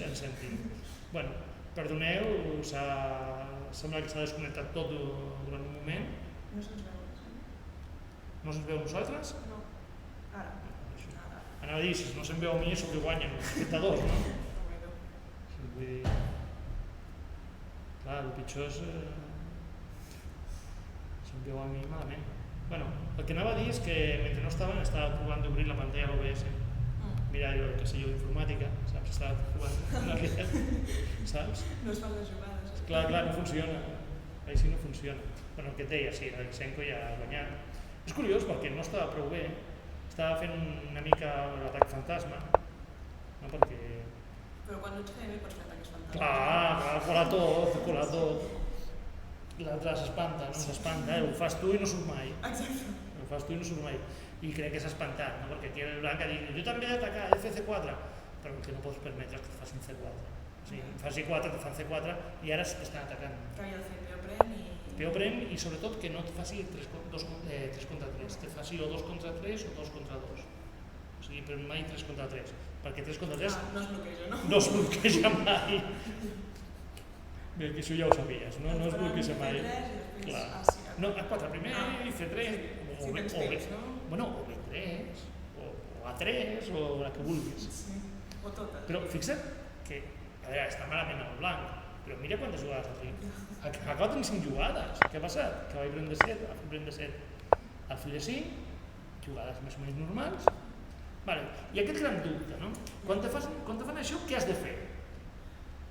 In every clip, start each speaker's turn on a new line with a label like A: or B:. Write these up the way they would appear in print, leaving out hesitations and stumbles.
A: ens sentim. Bueno, perdoneu, sembla que s'ha desconnectat tot durant un moment.
B: No se'ns veu.
A: No se'ns veu nosaltres?
B: No. Ara.
A: Anava a dir, si no se'm veu a mi, és que guanyen els espectadors, no? Vull dir... Clar, el pitjor és... se'm veu a mi malament. Bueno, el que anava a dir és que mentre no estava provant d'obrir la pantalla a l'OBS. Mira, jo, que sé jo, d'informàtica, saps? Estava provant saps?
B: No es fan les jugades.
A: Clar, no funciona. Així no funciona. Bueno, el que et deia, sí, l'Alexenko ja ha guanyat. És curiós perquè no estava prou bé. Estava fent una mica l'atac fantasma, no? Perquè...
B: Però quan no ets heavy pots fer ataques fantasma.
A: Clar, cola tot. L'altre s'espanta, no s'espanta, ho fas tu i no surt mai.
B: Exacte.
A: Ho fas tu i no surt mai. I crec que s'ha espantat, no? Perquè aquí el Blanc ha dit, jo també he d'atacar FC4, però que no pots permetre que et facin C4. O sigui, faci 4, te fan C4 i ara t'estan atacant.
B: Que havia de fer P.O.Pren i...
A: P.O.Pren i sobretot que no et faci 3 contra 3, te faci o 2 contra 3 o 2 contra 2. O sigui, però mai 3 contra 3, perquè 3 contra 3
B: no es bloqueja, no?
A: no es bloqueja mai. Bé, que això ja ho sabies, no? No es bloqueja mai. Clar. No, A4 primer i C3, o B3, o A3, o la que vulguis.
B: Sí, o totes.
A: Però fixa't que, a veure, està malament el blanc, però mira quantes jugades ha fet. Acaba tenint 5 jugades. Què ha passat? Cavall pren de 7, el pren de 7, el fill de 5, jugades més o menys normals. Vale. I aquest gran dubte, no? Quan te fan això, què has de fer?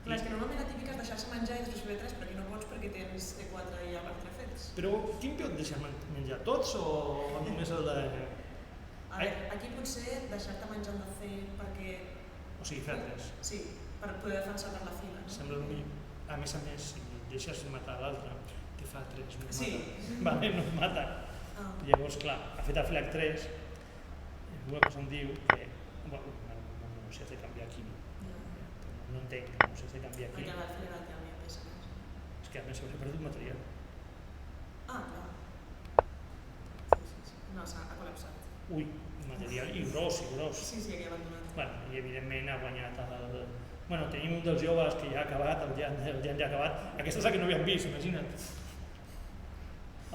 B: Clar, és que normalment la típica és deixar-se menjar i després fer B3, perquè no pots perquè tens E4 i A4 fets.
A: Però quin piu et deixa menjar? Tots o només el de...
B: A veure, aquí potser deixar-te menjar el de C perquè...
A: O sigui, fer 3.
B: Sí, per poder defensar per la fila. No?
A: Sembla el millor. A més, si deixes matar l'altre, te fa 3, no et mata.
B: Sí.
A: Vale, no et mata. Llavors, clar, ha fet el filac 3, una cosa em diu que... Bueno, no s'ha de canviar aquí. No entenc, no s'ha de canviar aquí.
B: Perquè l'altre era el que havia pesa més.
A: És que a més s'hauria perdut material.
B: Ah, clar. Sí. No, s'ha col·lapsat.
A: Ui, material i gros.
B: Sí, aquí ha abandonat.
A: Bueno, i evidentment ha guanyat el... Bueno, tenim un dels joves que ja ha acabat, el Jan ja ha acabat. Aquesta és la que no havíem vist, imagina't.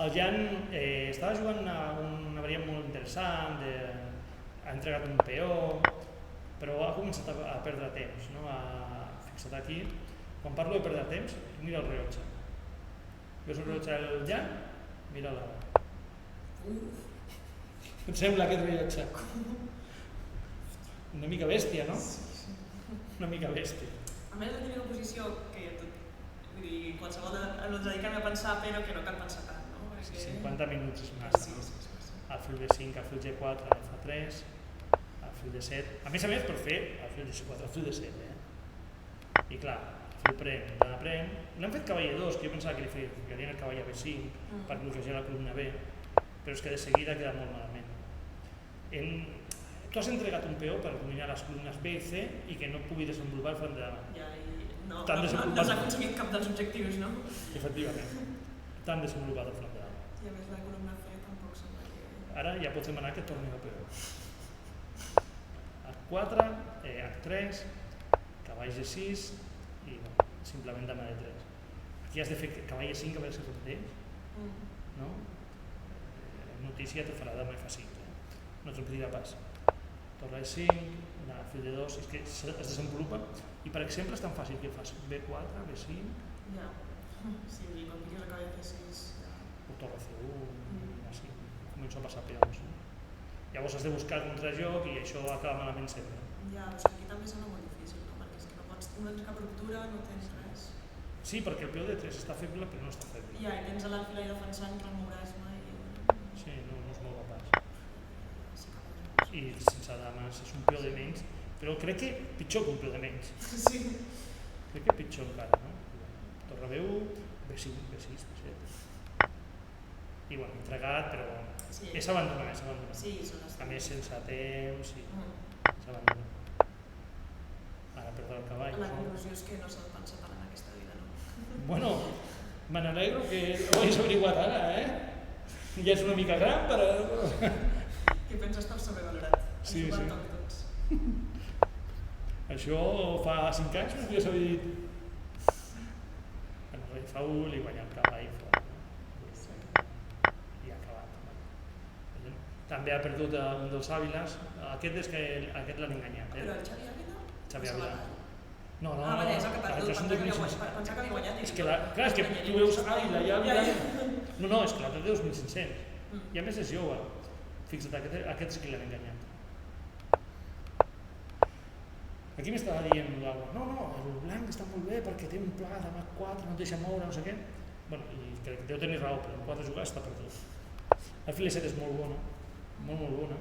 A: El Jan estava jugant una variant molt interessant, ha entregat un peó, però ha començat a perdre temps, no? Fixa't aquí, quan parlo de perdre temps, mira el rellotge. Veus el rellotge del Jan? Mira l'hora. Et sembla aquest rellotge? Una mica bèstia, no? Una mica bèstia.
B: A més, la típica posició que vull dir, qualsevol ens dediquem a pensar, però que no cal pensar tant, no? Perquè...
A: 50 minuts és massa.
B: Sí.
A: El fill de 5, el fill de 4, el fa 3, el fill de 7. A més, per fer el fill de 4, el fill de 7, I clar, el fill pren, l'han fet cavall a 2, que jo pensava que li ficarien el cavall a B5 per bloquejar la columna B, però és que de seguida ha quedat molt malament. Tu has entregat un peó per dominar les columnes B i C i que no pugui desenvolupar el front de davant.
B: Ja, i no has aconseguit cap dels objectius, no?
A: Efectivament. T'han desenvolupat el front de davant.
B: I a més la columna C tampoc sembla que...
A: Ara ja pots demanar que torni el peó. H4, H3, cavall G6 i no, simplement dama de 3. Aquí has de fer cavall E5 a veure si repeteix, no? Notícia te farà dama F5, no te'l pedirà pas. Torre E5, fill de 2, és que es desenvolupa i per exemple és tan fàcil que fas B4, B5...
B: Ja, sí, i quan fiquis el cavall F6...
A: O torre C1, així, començo a passar peons. Llavors has de buscar algun contrajoc i això acaba malament sempre.
B: Ja, però aquí també sembla molt difícil, no? Perquè és que no tens cap ruptura, no tens res.
A: Sí, perquè el peó de 3 està feble però no està feble.
B: Ja, i tens l'alfil ahí defensant, remouràs mai...
A: Sí, no es mou pas. I sense dames és un peó de menys, però crec que pitjor que un peó de menys.
B: Sí.
A: Crec que pitjor encara, no? Torre B1, B5, B6, B7. I bueno, entregat, però és abandonat,
B: Sí, són les...
A: A més, sense temps, sí, és abandonat. Ara perdre el cavall.
B: La conclusió és que no s'ha de pensar tant en aquesta vida, no?
A: Bueno, me n'alegro que ho hagis averiguat ara, Ja és una mica gran, però...
B: Que pensa estar sobrevalorat.
A: Sí.
B: Tots.
A: Això fa 5 anys no hauria saber dit. El rei Faul i guanyar el cavall fora. I ha acabat. També ha perdut un dels Àviles. Aquest l'han enganyat.
B: Però el Xavi Ávila?
A: Xavi Ávila. No,
B: vale, és el que ha perdut,
A: són 2005.
B: pensava que havia guanyat.
A: Clar, és que tu veus Ávila i Ávila... No, és que l'altre té 2.500. I a més és jove. Fixa't, aquest sí que l'han enganyat. Aquí m'estava dient l'Alba, no, el blanc està molt bé perquè té un pla de Mach 4, no et deixa moure, no sé què. Bueno, i crec que deu tenir raó, però en 4 jugades està perdut. El fil de 7 és molt bona, molt bona,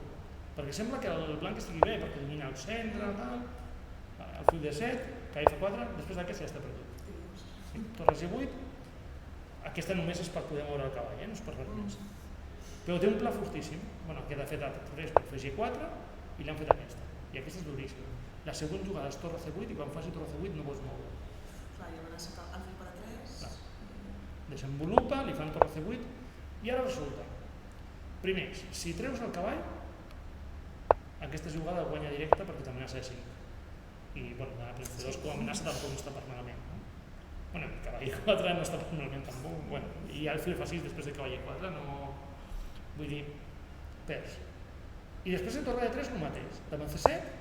A: perquè sembla que el blanc estigui bé, perquè domina el centre, tal. El fil de 7, que F4, després d'aquest ja està perdut. Sí, torre G8, aquesta només és per poder moure el cavall, no és per res més. Però té un pla fortíssim, bueno, queda fet a 3 per fer G4 i l'han fet aquesta, i aquesta és duríssima. La següent jugada és torre C8 i quan faci torre C8 no pots moure.
B: Clar, i amenaça el fill per a 3.
A: Clar. Desenvolupa, li fan torre C8 i ara resulta. Primer, si treus el cavall, aquesta jugada guanya directa perquè t'amenaça de 5. I bueno, la C2 com a amenaça tampoc no està per malament. No? Bueno, el cavall 4 no està per malament tampoc. Bueno, i el fil fa 6 després de cavall 4 no... Vull dir, perds. I després en torre de 3 el mateix. Davant C7,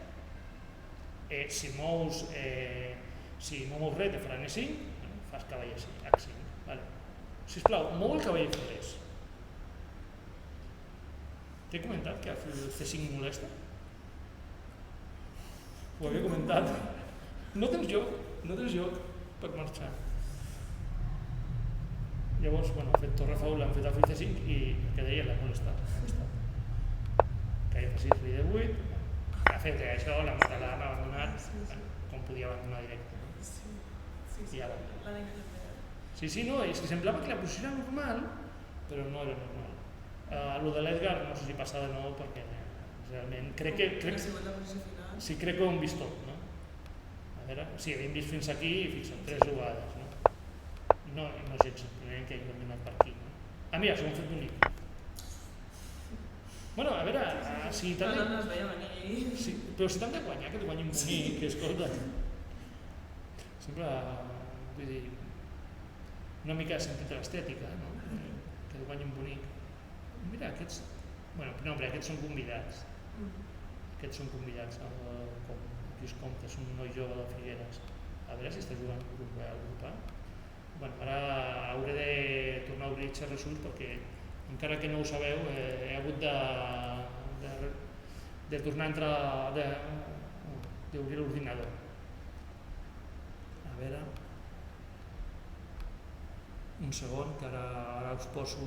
A: si mous res te faran E5, fas cavall H5. Vale. Sisplau, mou el cavall F3. T'he comentat que el C5 molesta? Ho havia comentat. No tens lloc per marxar. Llavors, bueno, ha fet torre Faul, l'han fet el fill C5 i el que deia l'ha molestat. Que F6, rei de 8, ha fet això, l'ha matat, l'ha abandonat, com podia abandonar directe.
B: Sí,
A: I ara.
B: l'han enganyat.
A: Sí, no, és que semblava que la posició era normal, però no era normal. Lo de l'Edgar no sé si passa de nou perquè realment crec que ho hem vist tot, no? A veure, sí, havíem vist fins aquí i fixa't, 3 jugades, no? No és gens sorprenent que hagin anat per aquí, no? Mira, s'ho han fet bonic. Bueno, a veure, si t'han de...
B: No es veia venir.
A: Sí, però si t'han de guanyar, que et guanyin bonic, escolta. Sempre, vull dir, una mica de sentit de l'estètica, no? Que et guanyin bonic. Mira, aquests... Bueno, no, però aquests són convidats. Aquests són convidats, com Lluís Comte, és un noi jove de Figueres. A veure si està jugant al grup A. Bueno, ara hauré de tornar a obrir xerres ulls perquè encara que no ho sabeu, he hagut de tornar a entrar, d'obrir l'ordinador. A veure... Un segon, que ara us poso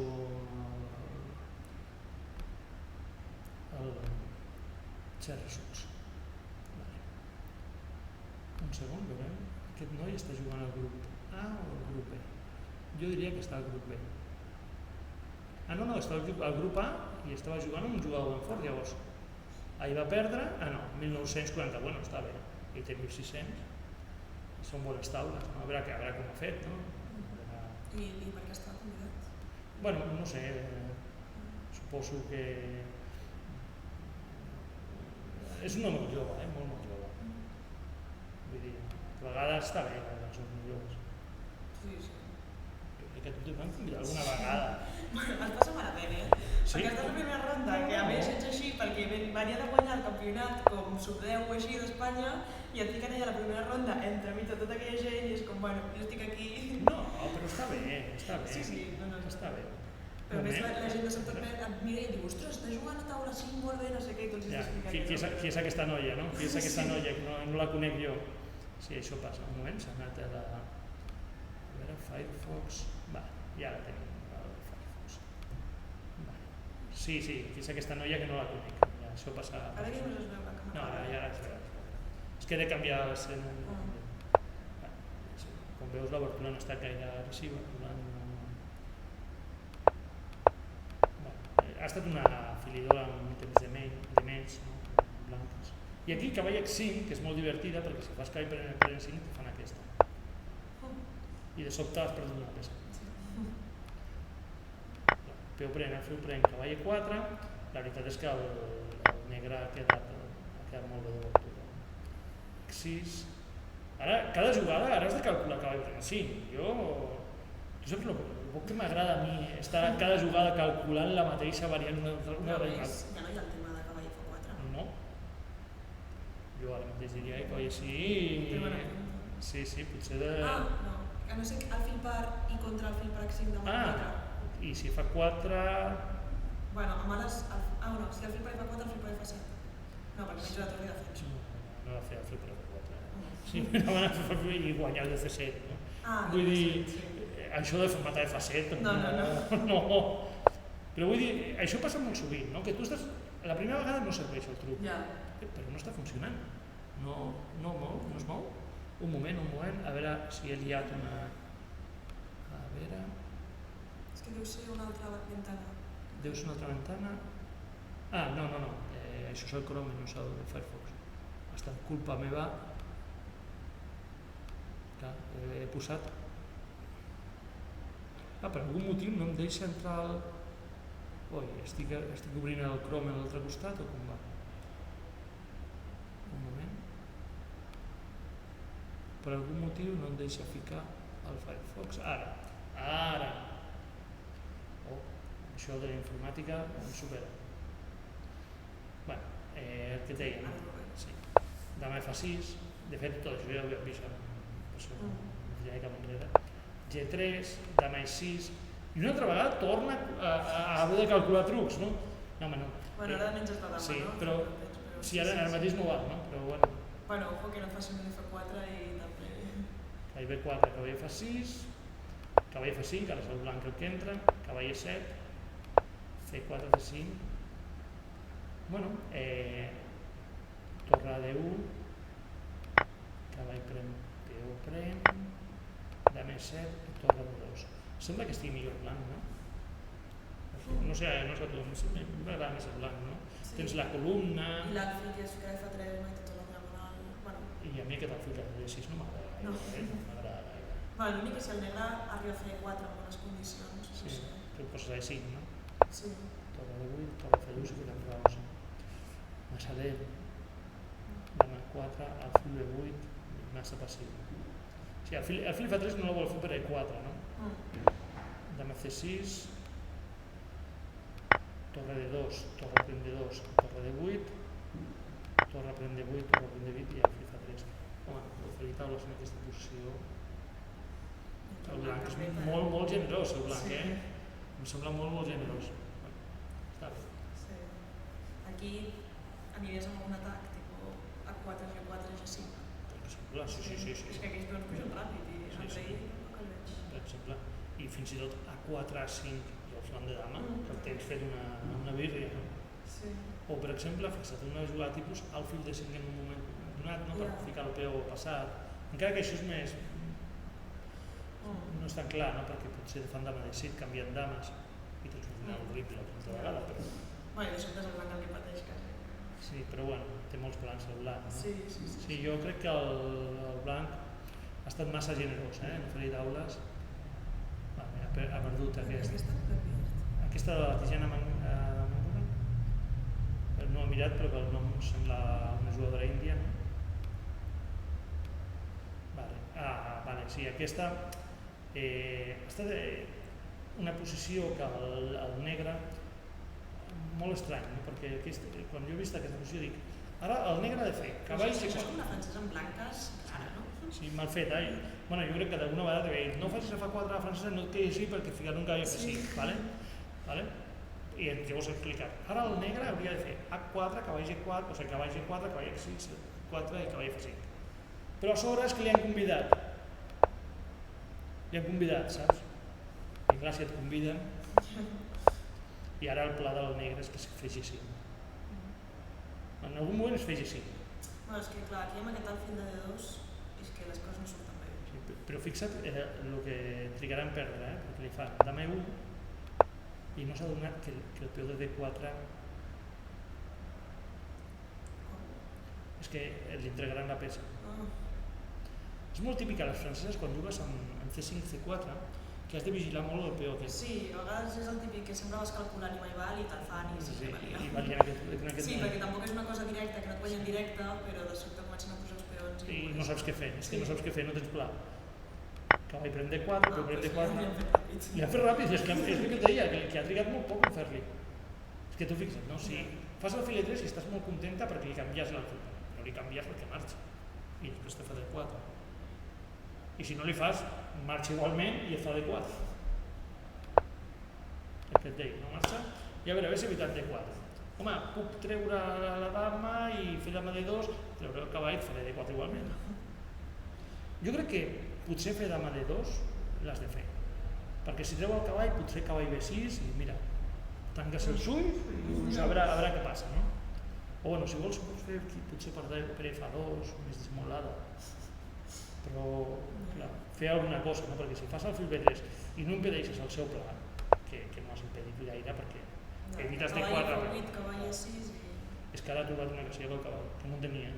A: el xerres-ulls. Un segon, veurem. Aquest noi està jugant al grup A o al grup B? Jo diria que està al grup B. No, està al grup A i estava jugant amb un jugador ben fort, llavors. Ahir va perdre, 1940, bueno, està bé, i té 1.600, són bones taules, no? A veure com ha fet, no?
B: I per què està convidat?
A: Bueno, no sé, suposo que... És un home jove, molt jove. Vull dir, a vegades està bé, els són millors.
B: Sí.
A: Que tu t'hi van convidar alguna vegada.
B: Es passa malament,
A: Sí?
B: Perquè estàs a la primera ronda, que a més ets així, perquè venia de guanyar el campionat com sub-10 o així d'Espanya, i et fiquen allà a la primera ronda, entremig de tota aquella gent, i és com, bueno, jo estic aquí...
A: No, però està bé.
B: Sí, no.
A: Està bé.
B: Però a més la gent de Sant Tornet et mira i diu, ostres, està jugant a taula 5 molt bé, no sé què, i tu els
A: Ja,
B: explicat.
A: qui és aquesta noia, no? Qui és aquesta noia, que no la conec jo? Sí, això passa. Un moment, s'ha anat a la... A veure, Firefox... Va, ja la tenim, el Firefox. Va. Sí, qui és aquesta noia que no la conec. Ja, això passa...
B: Ara que no es veu la càmera.
A: No, ja la veig. És que he de canviar l'escena. Com veus, l'obertura no està gaire agressiva. Ha estat una filidora amb ítems de menys, no? Blanques. I aquí cavall H5, que és molt divertida perquè si fas cavall per N5 te fan aquesta. I de sobte has perdut una peça. Peu pren cavall E4, la veritat és que el negre ha quedat molt bé d'obertura. F6. Ara, cada jugada ara has de calcular cavall F5. Tu saps el poc que m'agrada a mi estar cada jugada calculant la mateixa variant una vegada.
B: Ja no hi ha el tema de cavall F4.
A: No. Jo ara mateix diria que cavall així... Sí, potser de...
B: No. A no ser que el fil par i contra el fil par H5 de 4.
A: I si fa 4...
B: Bueno, amb ara... no, si el fil par fa 4, el fil par fa 7. No, perquè menys la torre de defensa.
A: No va fer el fil par fa 4. Sí, no van a fer i guanyar el de F7, no? Vull dir, això de matar F7... No. Però vull dir, això passa molt sovint, no? Que tu estàs... La primera vegada no serveix el truc, però no està funcionant. No es mou. Un moment, a veure si he liat una... A veure...
B: És que deu ser una altra ventana.
A: Deu ser una altra ventana? No. Això és el Chrome, no és el Firefox. Ha estat culpa meva. Clar, he posat... Per algun motiu no em deixa entrar al... Estic obrint el Chrome a l'altre costat o com va? Un moment. Per algun motiu no em deixa ficar el Firefox. Ara! Això de la informàtica em supera. El que et deia, sí. Demà F6, de fet tot això ja ho hem vist, ja hi cap enrere. G3, demà E6, i una altra vegada torna a haver de calcular trucs, no? No, home, no.
B: Bueno, ara menys està demà, no?
A: Sí, però si ara mateix no val, no? Però bueno.
B: Bueno, ojo que no faci un F4 i també...
A: Cavall B4, cavall F6, cavall F5, ara és el blanc el que entra, cavall E7, C4, C5, bueno, torre a D1, cavall pren, P1 pren, dama E7, torre a D2. Sembla que estigui millor blanc, no? No sé a tu, m'agrada més el blanc, no? Tens la columna...
B: I l'alfil que és que F3 no i tot la diagonal...
A: I a mi aquest alfil que D6 no m'agrada gaire, no m'agrada gaire.
B: L'únic que si el negre arriba a fer 4 en bones condicions, no sé.
A: Tu poses a E5, no?
B: Sí.
A: Torre D8, torre C2 i fiquem raus. Massa lent. Dama 4, alfil B8, massa passiu. Sí, el fil F3 no el vol fer per E4, no? Dama C6, torre D2, torre pren D2, torre D8, torre pren D8, torre pren D8 i alfil F3. Home, l'oferir taules en aquesta posició... El blanc és molt generós, el blanc, Em sembla molt generós. Està bé.
B: Sí. Aquí aniries amb un atac, tipus A4, G4, G5.
A: Per exemple, sí.
B: És que aquells veus pugen ràpid i l'altre no el veig.
A: Per exemple, i fins i tot A4, A5 i el flanc de dama, que el tens fet una birria, no?
B: Sí.
A: O, per exemple, fixa't una jugada tipus alfil de 5 en un moment donat, no? Per ficar el peu passat. Encara que això és més... No és tan clar, no? Perquè potser fan dama de 7, canvien dames i tens un final horrible una vegada, però...
B: Bueno, i de sobte és el blanc el que pateix quasi.
A: Sí, però bueno, té molts blancs el blanc, no?
B: Sí,
A: jo crec que el blanc ha estat massa generós, en oferir taules. Ha perdut aquesta de la Tijana Mangura. No he mirat, però el nom sembla una jugadora índia, no? Vale, sí, aquesta ha estat una posició que el negre molt estrany, no? Perquè quan jo he vist aquesta posició dic ara el negre ha de fer cavall...
B: Això és com una francesa amb blanques clara, no?
A: Sí, mal fet, Bueno, jo crec que d'alguna vegada t'he dit no facis F4 a la francesa, no et quedis així perquè ficar un cavall F5, ¿vale? I llavors he explicat ara el negre hauria de fer H4, cavall G4, o sigui, cavall G4, cavall X6, 4 i cavall F5. Però a sobre és que li han convidat. Saps? I clar, si et conviden... I ara el pla del negre és que es fes G5. En algun moment es fes G5.
B: Bueno, és que clar, aquí amb aquest alfil de D2 és que les coses no surten bé.
A: Sí, però fixa't el que trigaran a perdre, perquè li fan dama E1 i no s'ha donat que el peu de D4 és que li entregaran la peça. És molt típic a les franceses quan jugues amb C5, C4 que has de vigilar molt el peu aquest.
B: Sí, a vegades és el típic que sempre vas calculant i mai val i te'l fan i sí,
A: i valien aquest
B: sí, perquè tampoc és una cosa directa, que no et guanyen directe, però de sobte comencen a posar els peons doncs...
A: i no saps què fer, és que no saps què fer, no tens pla. Cavall pren D4, però pren D4... Li han fet ràpid, és el que et deia, que ha trigat molt poc en fer-li. És que tu fixa't, no? Si fas alfil E3 i estàs molt contenta perquè li canvies l'alfil, no li canvies perquè marxa, i després te fa D4. I si no li fas, marxa igualment i et fa D4. El que et deia, no marxa? I a veure si evitat D4. Home, puc treure la dama i fer dama D2, treure el cavall i faré D4 igualment. Jo crec que potser fer dama D2 l'has de fer, perquè si treu el cavall, potser cavall B6 i mira, tanques els ulls i a veure què passa, no? O bueno, si vols pots fer potser per F2 més desmolada, però clar, fer alguna cosa, no? Perquè si fas el fil B3 i no impedeixes el seu pla, que no has impedit gaire perquè evites D4,
B: cavall A6
A: és que ara ha trobat una casella del cavall, que no en tenia.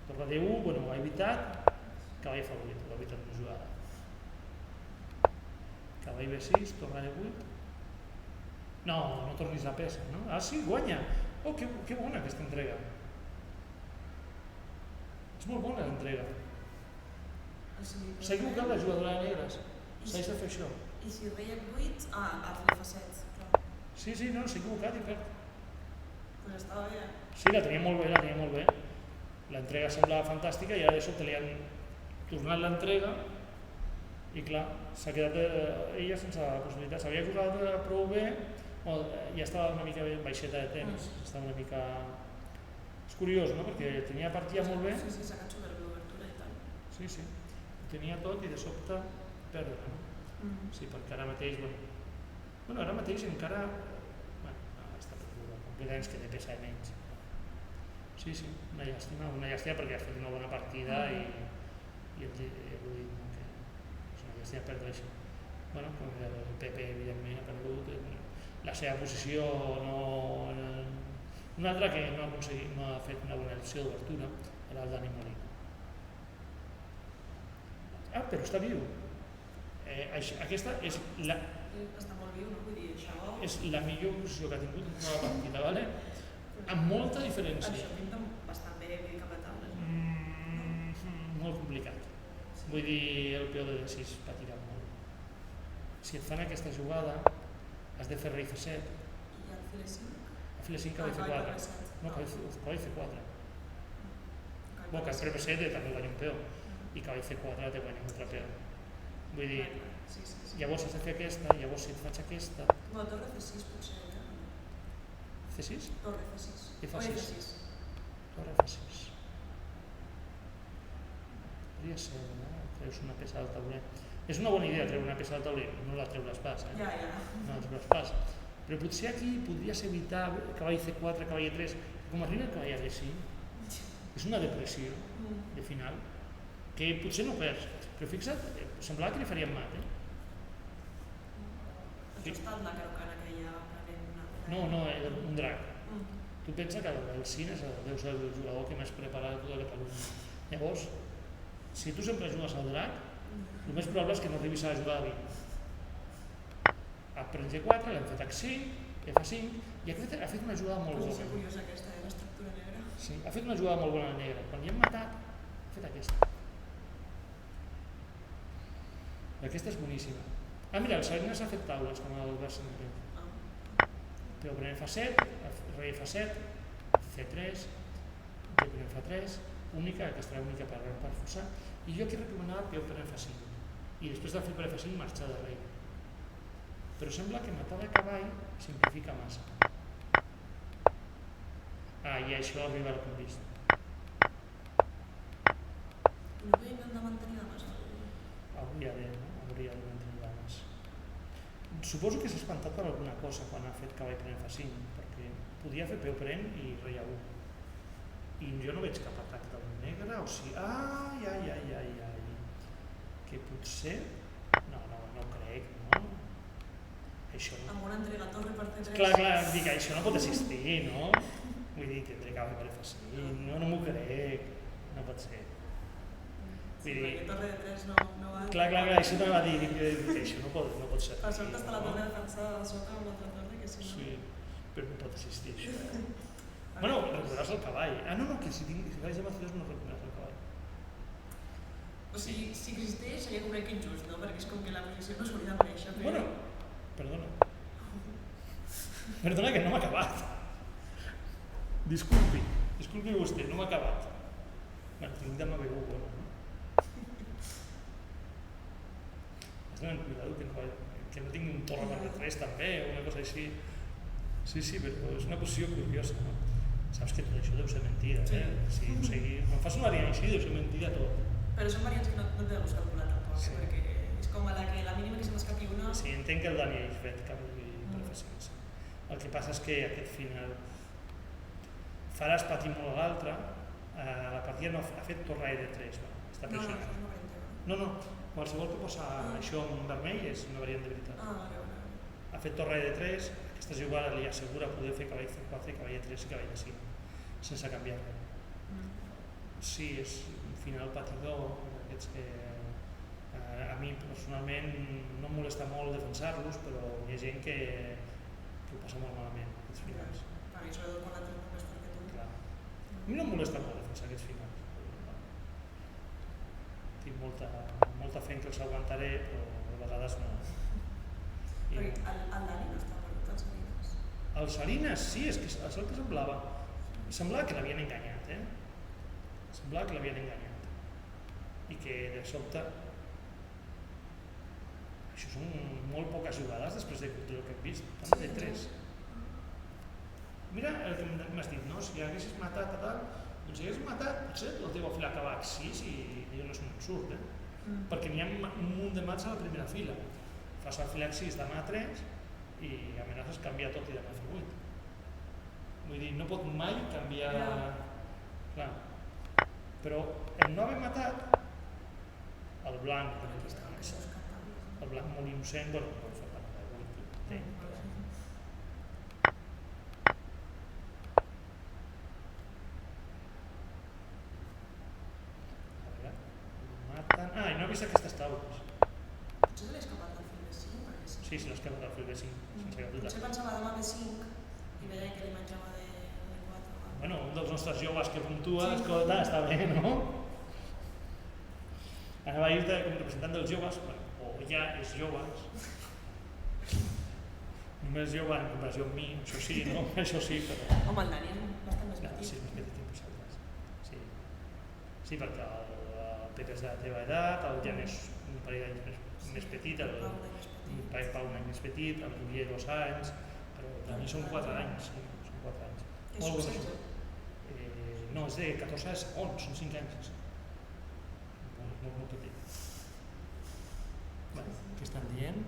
A: Per la D1, bueno, ho ha evitat, cavall favorit, ho ha evitat una jugada. Cavall B6, torna E8. No tornis la peça, no? Ah, sí, guanya! Oh, que bona aquesta entrega. És molt bona l'entrega. S'ha equivocat la jugadora de negres. S'ha de fer això.
B: I si rei F8, alfil F7, clar.
A: Sí, no, s'ha equivocat i perd.
B: Pues estava bé.
A: Sí, la tenia molt bé, L'entrega semblava fantàstica i ara de sobte li han tornat l'entrega i clar, s'ha quedat ella sense possibilitat. S'havia jugat prou bé, ja estava una mica baixeta de temps, estava una mica... És curiós, no? Perquè tenia partida molt bé.
B: Sí, s'ha quedat super l'obertura i tal.
A: Sí, ho tenia tot i de sobte perdre, no? Sí, perquè ara mateix, bueno, ara mateix encara... està perduda, completament que té pesa de menys. Sí, una llàstima perquè has fet una bona partida i vull dir que és una llàstima perdre això. Bueno, com el PP evidentment ha perdut, la seva posició no... Una altra que no ha fet una bona elecció d'obertura era el Dani Molina. Ah, però està viu. Aquesta és la...
B: Està molt viu, no? Vull dir, això...
A: És la millor posició que ha tingut en tota la partida, ¿vale? Amb molta diferència.
B: Això pinta bastant bé cap a taula.
A: Molt complicat. Vull dir, el peó de D6 patirà molt. Si et fan aquesta jugada, has de fer rei F7.
B: I el fil E5?
A: El fil E5 cavall F4. No, cavall C4. Bueno, que el F7 també guanya un peó. I cavall C4 te guanya un altre peó. Vull dir, llavors has de fer aquesta, llavors si et faig aquesta...
B: No, torre C6 potser.
A: C6?
B: Torre F6.
A: F6. Torre F6. Podria ser, no? Treus una peça del tauler. És una bona idea treure una peça del tauler, no la treus pas,
B: Ja.
A: No la treus pas. Però potser aquí podries evitar cavall C4, cavall E3, com arriba el cavall a D5, és una depressió de final, que potser no perds, però fixa't, semblava que li farien mat,
B: Això està en la carocana que hi ha prenent una...
A: No, un drac. Tu pensa que el Cines deu ser el jugador que més prepara de tota Catalunya. Llavors, si tu sempre jugues al drac, el més probable és que no arribis a la jugada 20. Prens G4, l'hem fet H5, F5, i ha fet una jugada molt bona.
B: És curiosa aquesta, l'estructura negra.
A: Sí, ha fet una jugada molt bona la negra. Quan li hem matat, ha fet aquesta. Aquesta és boníssima. Ah, mira, el Salinas ha fet taules, com el Barça de Però primer F7, rei F7, C3, primer F3, única, aquesta única per forçar, i jo aquí recomanava peó per F5, i després de fer per F5 marxar de rei. Però sembla que matar de cavall simplifica massa. I això arriba al punt vist.
B: No podem intentar mantenir dames?
A: Hauria de mantenir dames. Suposo que s'ha espantat per alguna cosa quan ha fet cavall pren F5, perquè podia fer peu pren i rei a 1. I jo no veig cap atac del negre, o sigui... Que potser... No crec, no? Això...
B: Amb una entrega torre per T3...
A: Clar, dic, això no pot existir, no? Vull dir, tindré cavall per F5, no m'ho crec, no pot ser.
B: Sí, perquè torre de 3 no va...
A: Clar, això no va dir que això no pot ser.
B: Per sort està la torre defensada a sota amb l'altra torre, que si no...
A: Sí, però no pot existir això. Bueno, recuperaràs el cavall. No, que si faig de Macedós no recuperaràs el cavall.
B: O sigui, si existeix seria com un injust, no? Perquè és com que la posició no s'hauria d'aparèixer.
A: Bueno, perdona. Perdona que no m'ha acabat. Disculpi vostè, no m'ha acabat. Bueno, tinc demà veu bona, no? Has d'anar amb cuidado que no tingui un torre per retrés també o una cosa així. Sí, però és una posició curiosa, no? Saps que tot això deu ser mentida, eh? Sí, o sigui, quan fas una variant així deu ser mentida tot.
B: Però són variants que no t'he de buscar calcular tampoc, perquè és com la mínima que se m'escapi una...
A: Sí, entenc que el Dani ha fet canvi preferència. El que passa és que aquest final faràs patir molt a l'altre, la partida no ha fet torre de 3, està pressionant. No, qualsevol que posa això en vermell és una variant de veritat. Ha fet torre de 3, aquesta jugada li assegura poder fer cavall C4 i cavall de 3 i cavall de 5, sense canviar res. Sí, és un final patidor, d'aquests que a mi personalment no em molesta molt defensar-los, però hi ha gent que ho passa molt malament, aquests finals.
B: I sobretot quan l'altre és més fort que tu.
A: Clar. A mi no em molesta molt defensar aquests finals. Tinc molta fe en que els aguantaré, però de vegades no.
B: Perquè el Dani no està perdut, el Salinas.
A: El Salinas, sí, és que és el que semblava. Semblava que l'havien enganyat, Semblava que l'havien enganyat. I que de sobte... Això són molt poques jugades després del que hem vist, tant de 3. Mira el que m'has dit, no? Si haguessis matat a tal, doncs si haguessis matat, potser el teu fil acaba a 6 i no és un absurd, Perquè n'hi ha un munt de mats a la primera fila. Fas el fil A6 de mà 3 i amenaces canviar tot i de mà 8. Vull dir, no pot mai canviar... Clar. Però el no haver matat, el blanc, el blanc molt innocent, bueno, no fa tant de 8. I no he vist aquestes taules.
B: Potser se l'he escapat del fil B5?
A: Sí, se l'ha escapat del fil B5, sense cap dubte.
B: Potser pensava demà B5 i veia que li menjava de 4.
A: Bueno, un dels nostres joves que puntua, escolta, està bé, no? Anava a dir-te com a representant dels joves, o ja és joves, només jove en comparació amb mi, això sí, no? Això sí, però...
B: Home, el Dani és bastant més petit.
A: Sí, és més petit que vosaltres. Sí, perquè el Pepe és de la teva edat, el Jan és un parell d'anys més petit, el Pau un any més petit, el Roger 2 anys, però per mi són 4 anys, sí, són 4 anys.
B: És un 16?
A: No, és de 14 a 11, són 5 anys. Molt petit. Què estan dient?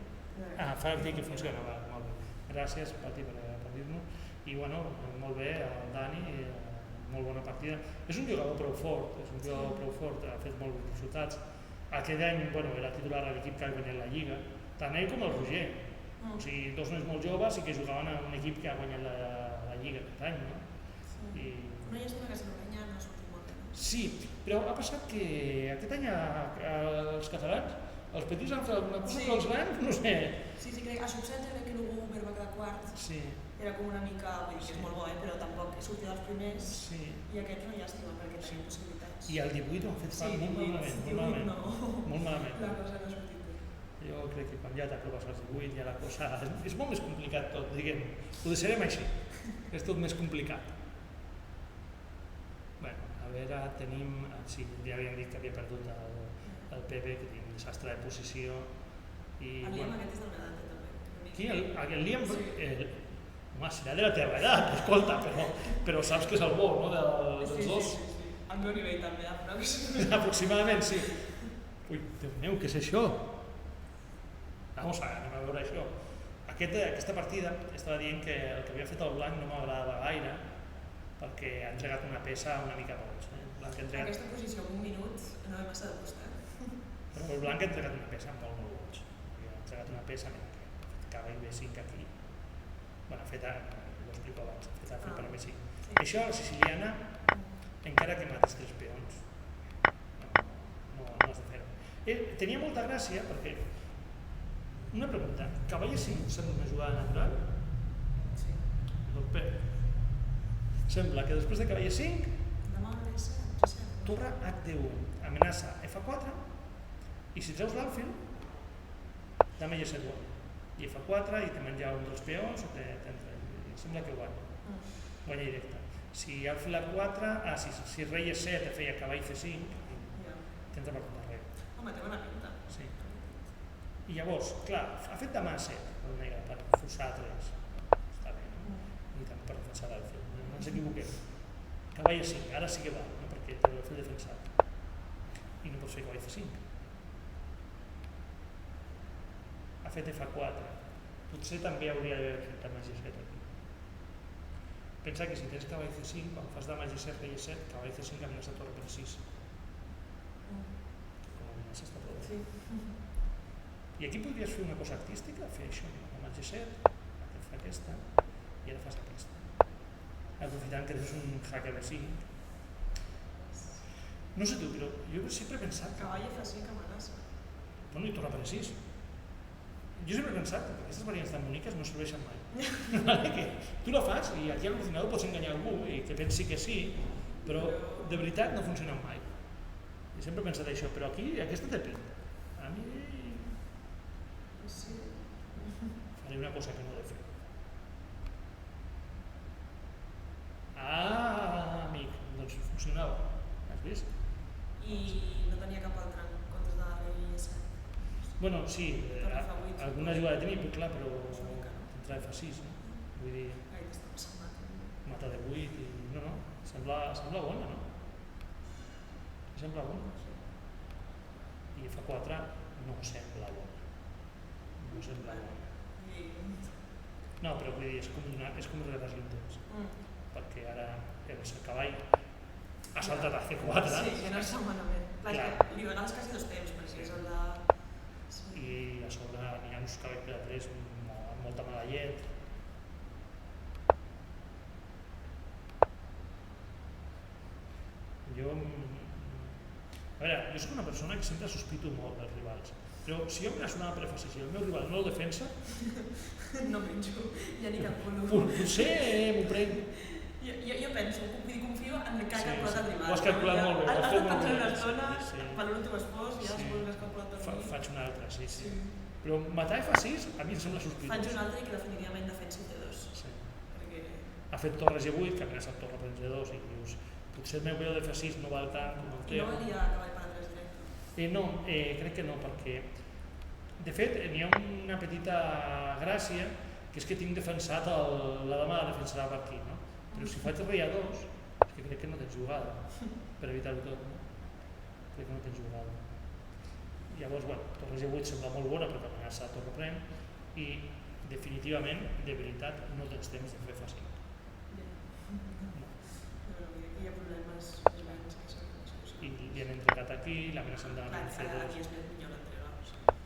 A: Fa dir que funciona, va, molt bé. Gràcies, Pati, per dir-nos. I bueno, molt bé, el Dani, molt bona partida. És un jugador prou fort, ha fet molts resultats. Aquest any, bueno, era titular a l'equip que ha guanyat la Lliga, tant ell com el Roger. O sigui, dos nois molt joves i que jugaven a un equip que ha guanyat la Lliga aquest any, no?
B: Una llàstima que Cervenya no ha sortit molt bé.
A: Sí, però ha passat que aquest any els catalans, els petits han fet alguna cosa, però els grans, no sé.
B: Sí, crec. A Subsens crec que l'Ugo va quedar quart.
A: Sí.
B: Era com una mica, vull dir que és molt bo, però tampoc he sortit dels primers.
A: Sí.
B: I aquest no llàstima perquè tenia possibilitats.
A: I el 18 ho han fet molt malament.
B: La cosa no ha sortit bé.
A: Jo crec que quan ja t'apropes als 18 ja la cosa... És molt més complicat tot, diguem. Ho deixarem així. És tot més complicat. Bé, a veure, tenim... Sí, ja havíem dit que havia perdut el Pepe, que té un desastre de posició.
B: El Liam aquest és de la meva edat, també.
A: Qui? El Liam? Sí. Home, serà de la teva edat, escolta, però saps que és el bo, no, dels dos?
B: Sí. Al meu nivell també,
A: aproximadament, sí. Ui, Déu meu, què és això? Vamos a veure això. Aquesta partida estava dient que el que havia fet el blanc no m'agradava gaire perquè ha entregat una peça una mica boig.
B: Aquesta posició en un minut no ve massa de gust,
A: Però el blanc ha entregat una peça molt boig. Ha entregat una peça que acaba en B5 aquí. Bueno, feta, ho explico abans, feta per B5. Això, la siciliana, encara que mates 3 peons, no has de fer-ho. Tenia molta gràcia perquè... Una pregunta, cavall 5 sembla una jugada natural?
B: Sí.
A: Sembla que després de cavall 5,
B: demà
A: torre H1, amenaça F4 I si treus l'alfil, dama i G7 guanya. I F4 i te menja un dels peons o t'entra. Sembla que guanya. Guanya directa. Si alfil A4, si rei E7 te feia cavall C5, t'entra per tot arreu.
B: Home, té bona pinta.
A: Sí. I llavors, clar, ha fet dama A7, el negre, per forçar A3. Està bé, no? I també per defensar l'alfil. No ens equivoquem. Cavall A5, ara sí que va, no? Perquè té l'alfil defensat. I no pots fer cavall C5. Ha fet F4. Potser també hauria d'haver fet dama G7 aquí. Pensa que si tens cavall C5, quan fas dama G7, rei E7, cavall C5 amenaça torre per 6. Com amenaça està tot bé.
B: Sí.
A: I aquí podries fer una cosa artística, fer això, dama G7, et fa aquesta, i ara fas aquesta. Aprofitant que tens un jaque de 5. No sé tu, però jo sempre he pensat...
B: Cavall F5 amenaça.
A: Bueno, i torre per 6. Jo sempre he pensat que aquestes variants tan boniques no serveixen mai. Que tu la fas i aquí a l'ordinador pots enganyar algú i que pensi que sí, però de veritat no funcionen mai. I sempre he pensat això, però aquí aquesta té pinta. A mi...
B: Sí.
A: faré una cosa que no he de fer. Ah, amic, doncs funcionava. Has vist?
B: I no tenia cap altre en comptes de rei E7.
A: Bueno, sí, alguna jugada tenia, però clar, però entrar F6, no? Vull dir,
B: Ai, t'està passant mal.
A: mata de 8 i... No, no, sembla bona, no? Sembla bona. I F4 no sembla bona. No sembla bona. No, però vull dir, és com regasar un temps. Perquè ara el cavall ha saltat a C4.
B: Sí, que no és tan malament.
A: Clar.
B: Li regales quasi 2 temps, perquè és el de...
A: I a sobre n'hi ha uns cavalls per A3 amb molta mala llet. A veure, jo soc una persona que sempre sospito molt dels rivals, però si jo amenaço una per F6 i el meu rival no el defensa...
B: No penjo, ja ni calculo.
A: Potser m'ho prenc.
B: Jo penso, confio en que ha calculat el rival.
A: Ho has calculat molt bé.
B: Has estat pensant una estona
A: Sí.
B: per l'últim esforç i has calculat tot.
A: Faig una altra, sí. Però matar F6 a mi em sembla sospitós.
B: Faig un altre que definitivament defensa T2.
A: Sí.
B: Perquè...
A: Ha fet torre G8, que amenaça torre per G2 i dius, potser el meu peó de F6 no val tant com el
B: I
A: teu.
B: no valia cavall per A3 directe?
A: No, crec que no, perquè de fet n'hi ha una petita gràcia, que és que tinc defensat la dama la defensarà per aquí, no? Però si faig rei A2, és que crec que no tens jugada, per evitar-ho tot, no? Crec que no tens jugada. Llavors, bueno, torre G8 sembla molt bona perquè amenaça torre pren i definitivament, de veritat, no tens temps de fer F5. No.
B: Hi ha problemes més grans que són.
A: I li han entregat aquí, l'amenacen de la C2.
B: Aquí és millor l'entrega.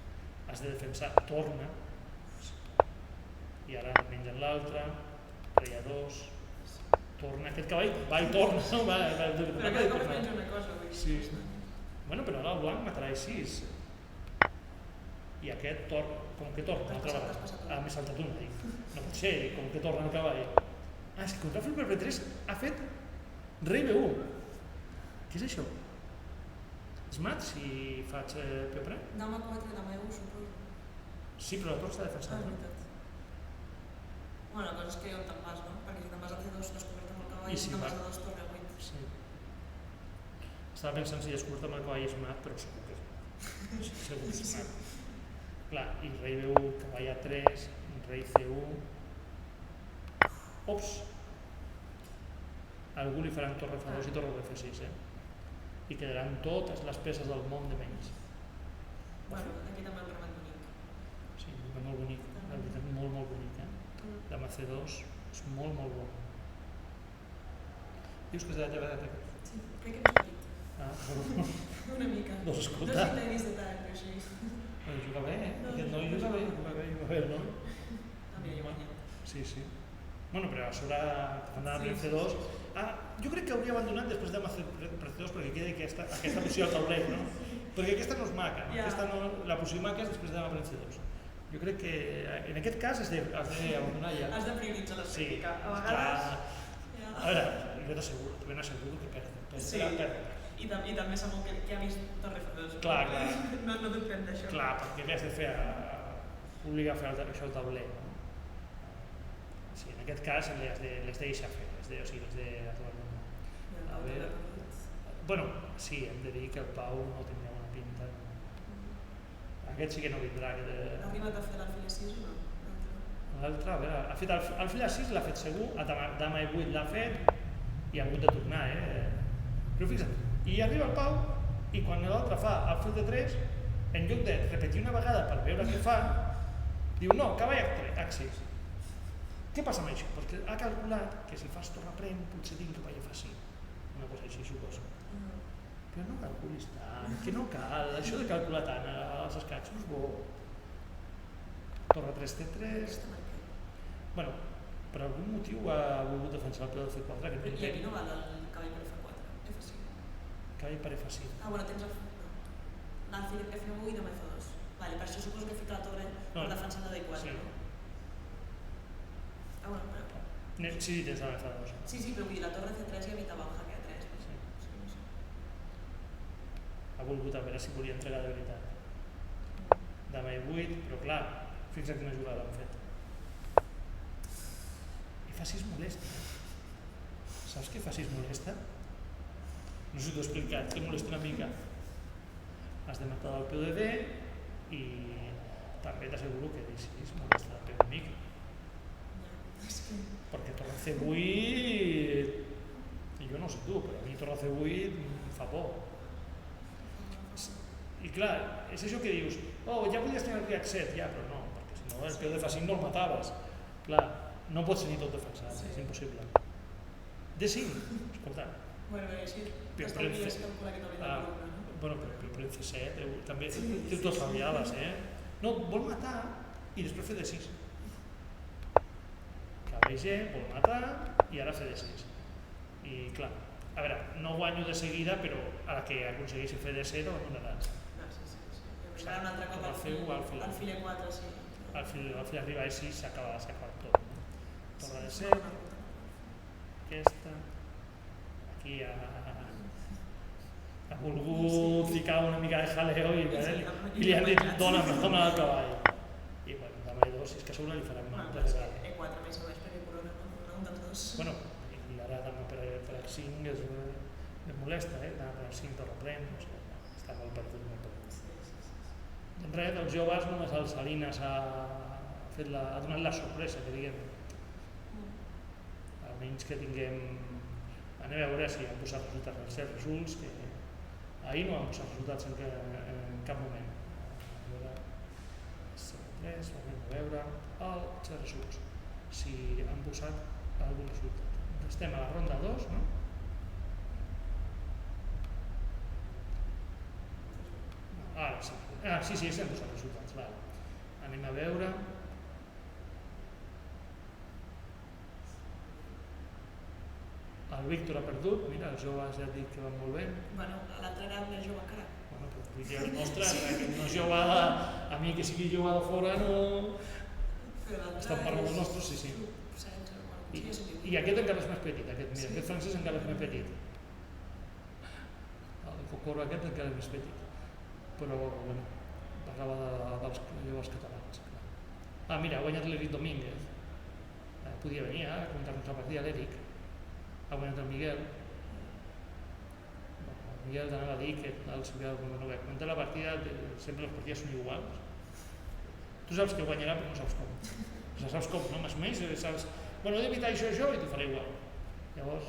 A: Has de defensar, torna, i ara mengen l'altre, rei A2, torna, aquest cavall va i torna, no?
B: Però cada cop es menja una cosa, vull dir.
A: Sí. Bueno, però ara el blanc matarà A6. I aquest torna, com que torna una altra vegada. M'he saltat una, dic. No pot ser, com que torna el cavall. És que contra el fil per B3 ha fet rei B1. Què és això? És mat si faig P3?
B: Dama 4 i dama E1, suposo.
A: Sí, però la torre està defensada.
B: És veritat. Bueno, la cosa és que on te'n vas, no? Perquè si te'n vas a T2 t'has cobert amb el cavall i si te'n vas a 2 torre 8.
A: Sí. Estava pensant si descobert amb el cavall és mat, però segur que és mat. Segur que és mat. Clar, i rei B1, cavall A3, rei C1... Ops! Algú li faran torre F2 i torre F6, I quedaran totes les peces del món de menys.
B: Bueno, aquí també el remat bonic.
A: Sí, és molt bonic, la veritat, molt bonic, Dama C2 és molt bo. Dius que és de la teva edat aquest?
B: Sí, crec que m'he escollit.
A: Ah,
B: Una mica.
A: doncs escolta.
B: 2 criteris de tant, però així.
A: Juga bé, Aquest noi juga bé, no?
B: També hi ha guanyat.
A: Sí. Bueno, però a sobre te fan anar per C2. Jo crec que hauria abandonat després de per C2 perquè quedi aquesta posició al taulell, no? Perquè aquesta no és maca, la posició maca és després de dama per C2. Jo crec que en aquest cas has d'abandonar ja.
B: Has de prioritzar la tècnica. A vegades...
A: A veure, jo t'asseguro que perden.
B: Sí. I també segur que ha vist Torrefredós.
A: Clar.
B: No depèn d'això.
A: Clar, perquè què has de fer? Obligar a fer això al tauler. Sí, en aquest cas les deixa fer, les de a veure... Bueno, sí, hem de dir que el Pau no tindrà una pinta. Aquest sí que no vindrà.
B: Ha arribat a fer l'Alfil 6 o no?
A: L'altre, a veure, ha fet Alfil 6 l'ha fet segur, a Dama i 8 l'ha fet i ha hagut de tornar, Però fixa't, i arriba el Pau i quan l'altre fa Alfil de 3, en lloc de repetir una vegada per veure què fa, diu no, cavall H6. Què passa amb això? Perquè ha calculat que si fas tornaprem potser tinc cavall F5. Una cosa així, suposo. Però no calculis tant, que no cal, això de calcular tant als escacs no és bo. Torre 3 T3... Bueno, per algun motiu ha volgut defensar el peu de C4.
B: I aquí no val el cavall per F4, F5.
A: Cavall per F5.
B: Ah, bueno, tens l'alfil F1 i demà F2. Vale, per això suposo que fica la torre per defensar la D4,
A: sí.
B: No? Ah, bueno, però...
A: Sí, tens la F2.
B: Sí, però vull dir, la torre C3 ja evitava el jaque A3.
A: Sí. Ha volgut a veure si volia entregar de veritat. Dama E8, però clar, fixa't quina jugada l'han fet. F6 molesta. Saps què F6 molesta? No sé si t'ho he explicat, que molesta una mica. Has de matar el peu de D i també t'asseguro que D6 molesta el peu de mica. Perquè torre C8, jo no sé tu, però a mi torre C8 fa por. I clar, és això que dius, ja podies tenir el rei H7, ja, però no, perquè si no el peu de F5 no el mataves. Clar, no pots tenir tot defensat, és impossible. D5, escolta.
B: Bueno, sí, t'estalvies calcular que t'hauria de columna, no?
A: Bueno, però el C7 també tu t'estalviaves, No, vol matar i després fer D6. Cavall G, vol matar i ara fer D6. I clar, a veure, no guanyo de seguida, però a la que aconsegueixi fer D7 ho abandonaràs.
B: Sí. Ara un altre cop al fil E4, sí.
A: Al fil arriba a E6 s'ha acabat tot. Torre de 7, aquesta, aquí ha volgut ficar una mica de jaleo i li han dit dona el cavall. I bueno, dama E2, si és que a sobre li faran mal.
B: E4 més o menys perquè corona, no? Un dels dos.
A: Bueno, i ara dama per H5 és molesta, dama per H5 torre plena, està molt perdut, En res, dels joves només el Salinas ha donat la sorpresa, que diguem. Almenys que tinguem... Anem a veure si han posat resultats als certs results, que ahir no han posat resultats en cap moment. A veure... C3, anem a veure els certs results. Si han posat algun resultat. Estem a la ronda 2, no? Ara sí. Sí, s'han posat resultats, val. Anem a veure... El Víctor ha perdut, mira, els joves ja et dic que van molt bé.
B: Bueno, l'altre era més jove encara.
A: Bueno, però ja el nostre, que no és jove, a mi que sigui jove de fora no... Estan parlant dels nostres, sí. I aquest encara és més petit, aquest francès encara és més petit. El Cocoro aquest encara és més petit. Però, bueno, parlava dels joves catalans. Mira, ha guanyat l'Eric Domínguez. Podia venir a comentar-nos la partida l'Eric. Ha guanyat el Miguel. El Miguel t'anava a dir que no va comentar la partida, sempre les partides són iguals. Tu saps que guanyarà però no saps com. O saps com, no? Més o menys saps... Bueno, he d'evitar això i t'ho faré igual. Llavors...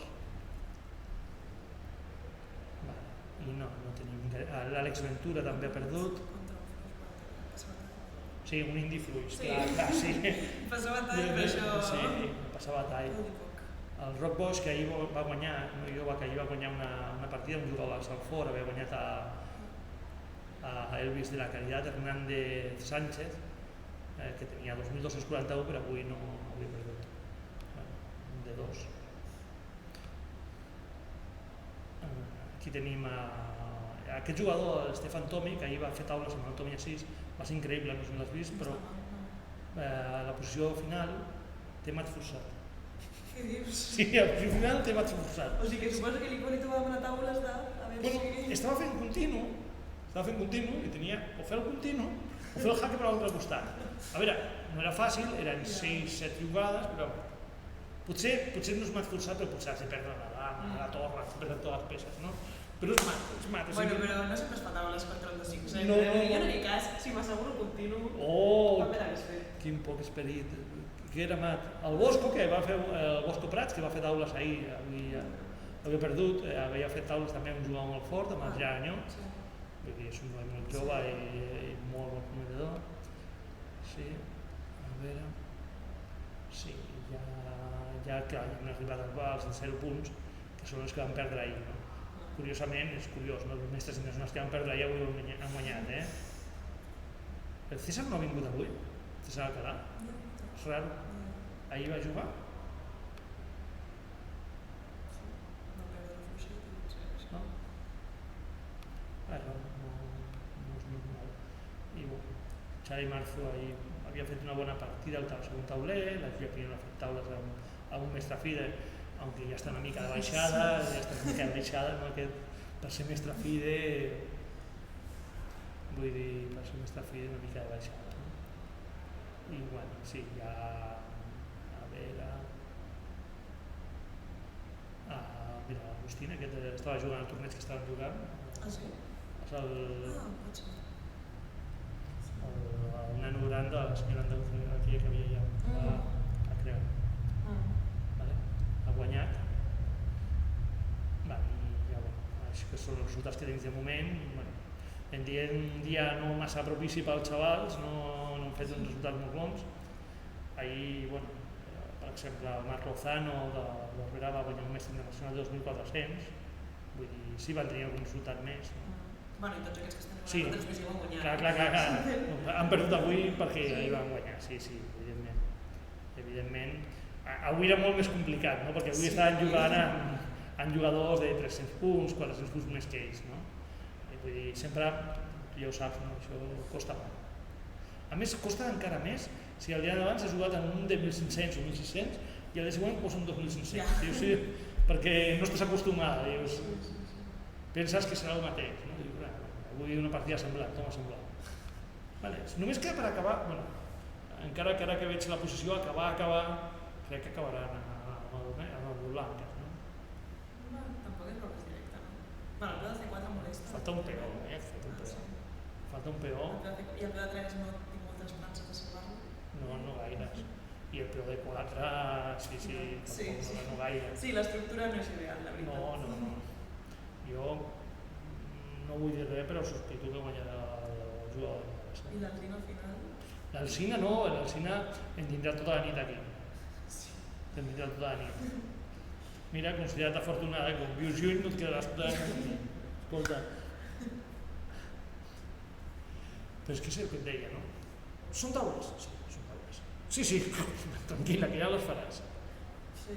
A: I no tenim... L'Àlex Ventura també ha perdut. Sí, un indi fluix, clar, sí.
B: Passava tall per això.
A: Sí, passava tall. El Roc Bosch, que ahir va guanyar, no jo, que ahir va guanyar una partida, un jugador del Salford, havia guanyat a Elvis de la Caridad, Hernández Sánchez, que tenia 2.241, però avui no havia perdut. Un de 2. Aquí tenim aquest jugador, el Stefan Tomi, que ahir va fer taules amb el Tomi 6, va ser increïble, no sé si l'has vist, però a la posició final té mat forçat.
B: Què dius?
A: Sí, al final te vaig forçar.
B: O sigui que suposo que l'Hipólito va demanar taules de... A veure
A: Bueno, estava fent continu i tenia o fer el continu o fer el hack per l'altre costat. A veure, no era fàcil, eren 6-7 jugades, però potser no és m'ha forçat, però potser has de perdre la dama, la torre, has de perdre totes les peces, no? Però és mat.
B: Bueno, però no sempre es fa taules per 35,
A: No.
B: Jo no hi cas, si m'asseguro el continu, també l'hagués fet.
A: Quin poc esperit. Què era mat? El Bosco, que va fer el Bosco Prats, que va fer taules ahir, havia perdut, havia fet taules també un jugador molt fort, amb el Geranyó. Vull dir, és un jugador molt jove i molt bon prometedor. Sí, a veure... Sí, ja clar, ja hem arribat als 0 punts, que són els que van perdre ahir, no? Curiosament, és curiós, no? Els mestres internacionals que van perdre ahir avui han guanyat, El César no ha vingut avui? César Alcalá? És raro. Ahir va jugar? No? No és normal. I bueno, Xavi Marzo ahir havia fet una bona partida al segon tauler, la Gia Pinero ha fet taules amb un mestre FIDE, aunque ja està una mica de baixada, no? Per ser mestre FIDE, vull dir, per ser mestre FIDE una mica de baixada, no? I bueno, sí, ja... A veure... Mira, l'Agustina, que estava jugant al torneig que estaven jugant.
B: Ah, sí?
A: És el
B: pot ser.
A: el nano gran de la senyora Andalucía que havia ja a crear. Vale? Ha guanyat. Va, i ja això que són els resultats que tens de moment. Bueno, en dia no massa propici pels xavals, no han fet uns resultats molt bons. Ahir, bueno, per exemple, el Marc Lozano de Herrera va guanyar un mestre internacional de 2.400, vull dir, sí van tenir algun resultat més.
B: Bueno, i tots aquests que estan
A: Sí,
B: jugant a la transmissió van guanyar.
A: clar. Han perdut avui perquè ahir van guanyar, sí, evidentment. Avui era molt més complicat, no? Perquè avui estaven jugant amb jugadors de 300 punts, 400 punts més que ells, no? Vull dir, sempre, ja ho saps, no? Això costa molt. A més, costa encara més si el dia d'abans has jugat en un de 1.500 o 1.600 i el dia següent posa un 2.500.
B: Ja.
A: Dius, sí, perquè no estàs acostumada, dius, penses que serà el mateix, no? Dius, avui una partida semblant, com ha semblat. Vale. Només queda per acabar, bueno, encara que ara que veig la posició, acabar, crec que acabaran amb el Blanques, no?
B: Tampoc és molt directe, no? Bueno, el Pla de C4 molesta.
A: Falta un peó, falta un peó.
B: I el Pla de 3 no tinc moltes esperances de salvar-lo?
A: No gaires. I el peó de 4, sí, no gaire.
B: Sí, l'estructura no és ideal, la veritat.
A: No. Jo no vull dir res, però sospito que guanyarà el jugador.
B: I l'Alzina al final?
A: L'Alzina no, l'Alzina en tindrà tota la nit aquí. En tindrà tota la nit. Mira, considera't afortunada, com vius lluny no et quedaràs tota la nit. Escolta. Però és que és el que et deia, no? Són taules? Sí, són taules. Sí, tranquil·la, que ja les faràs.
B: Sí.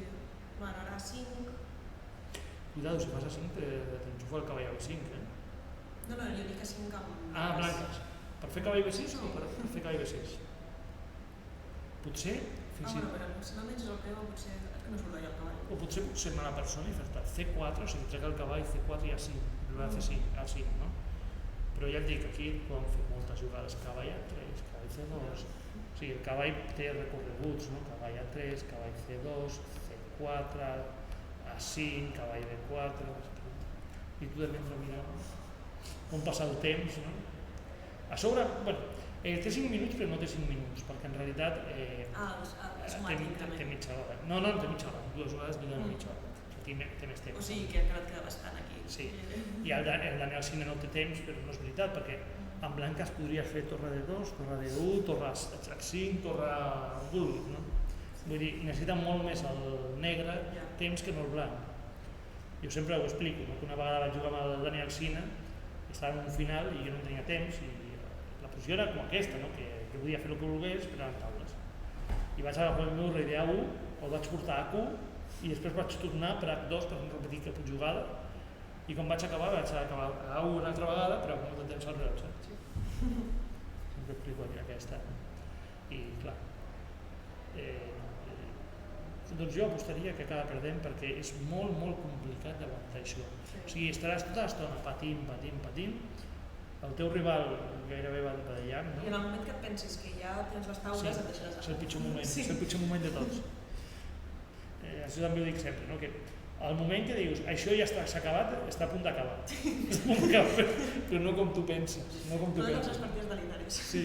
B: Bueno, ara 5.
A: Cuidado, si fas a 5 t'enxufa el cavall a B5,
B: No, jo dic a 5 amb...
A: blanques. Per fer cavall B6 o per fer cavall B6? Potser...
B: Bueno, però si no menges el peu, potser que no surt allà el cavall.
A: O potser pot ser mala persona i fer C4, o sigui, trec el cavall C4 i A5, a C5, no? Però ja et dic, aquí podem fer moltes jugades, cavall A3, cavall C2... O sigui, el cavall té recorreguts, no? Cavall A3, cavall C2, C4, A5, cavall B4... I tu de mentre mirar com passa el temps, no? A sobre, bueno, té 5 minuts però no té 5 minuts, perquè en realitat té mitja hora. No, té mitja hora, 2 hores ni mitja hora, té més temps.
B: O sigui que encara et queda bastant aquí.
A: Sí, i el Daniel Sina no té temps, però no és veritat, perquè en blanques podria fer torre de 2, torre de 1, torre H5, torre vulguis, no? Vull dir, necessita molt més el negre temps que no el blanc. Jo sempre ho explico, no? Que una vegada vaig jugar amb el Daniel Sina, estava en un final i jo no tenia temps i la posició era com aquesta, no? Que jo podia fer el que volgués però eren taules. I vaig agafar el meu rei d'A1, el vaig portar a Q i després vaig tornar per H2 per no repetir cap jugada i quan vaig acabar a A1 una altra vegada però amb molt de temps al revés. Sempre explico aquesta. I clar, Doncs jo apostaria que acaba perdent perquè és molt, molt complicat d'aguantar això. O sigui, estaràs tota l'estona patint, el teu rival gairebé va badallant, no?
B: I en el moment que et pensis que ja tens les taules et deixaràs
A: és el pitjor moment, és el pitjor moment de tots. Això també ho dic sempre, no? Que al moment que dius això ja s'ha acabat, està a punt d'acabar. Però no com tu penses. No com tu
B: totes
A: penses.
B: les partides de Linares.
A: Sí.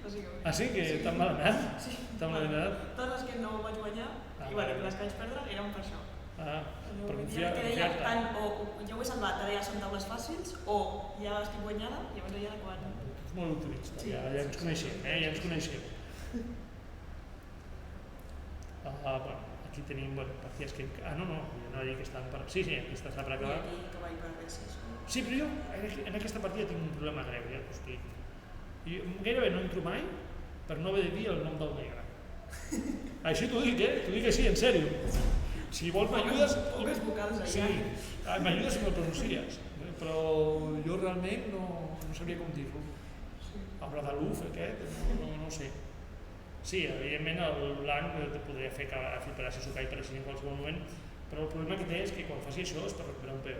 B: Bàsicament.
A: Ah, sí? Que tan mal anat?
B: Sí.
A: Tan mal anat?
B: Totes les que no vaig guanyar, i bueno, les que vaig perdre eren per això.
A: Per
B: confiar-te. O ja ho he salvat, ara ja són taules fàcils, o ja estic guanyada, llavors ja quan...
A: Ets molt optimista, ja ens coneixem, ja ens coneixem. Bueno, aquí tenim partides que... no dic que estan per... Sí, aquí està per acabar.
B: I aquí cavall per B6.
A: Sí, però jo en aquesta partida tinc un problema greu, ja t'ho explico. Jo gairebé no entro mai per no haver de dir el nom del negre. Així t'ho dic, T'ho dic així, en sèrio. Si vols m'ajudes...
B: Poques vocals allà.
A: Sí, m'ajudes si me'l pronuncies, però jo realment no sabria com dir-lo. El Bradaluf aquest, no sé. Sí, evidentment el blanc te podria fer flipar si s'ho caig per així en qualsevol moment, però el problema que té és que quan faci això és per recuperar un peó.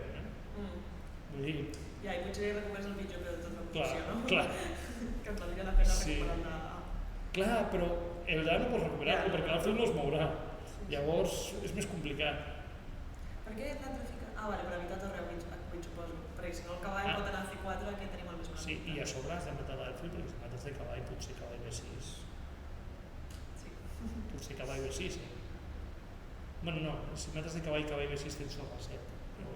A: Vull dir...
B: Ja, i potser recuperes el pitjor peó de tota la posició, no?
A: Clar.
B: Que et valdria la pena recuperar el de...
A: Clar, però el d'A no pots recuperar-lo perquè l'altre no es mourà. Llavors és més complicat.
B: Per què l'altre fica? Vale, per evitar torre a 8, suposo. Perquè si no el cavall pot anar a C4, que tenim el més mal.
A: Sí, i a sobre has de matar l'alfil, perquè si mates de cavall potser cavall B6.
B: Sí.
A: Potser cavall B6, Bueno, no, si mates de cavall B6 tens sobre 7, però...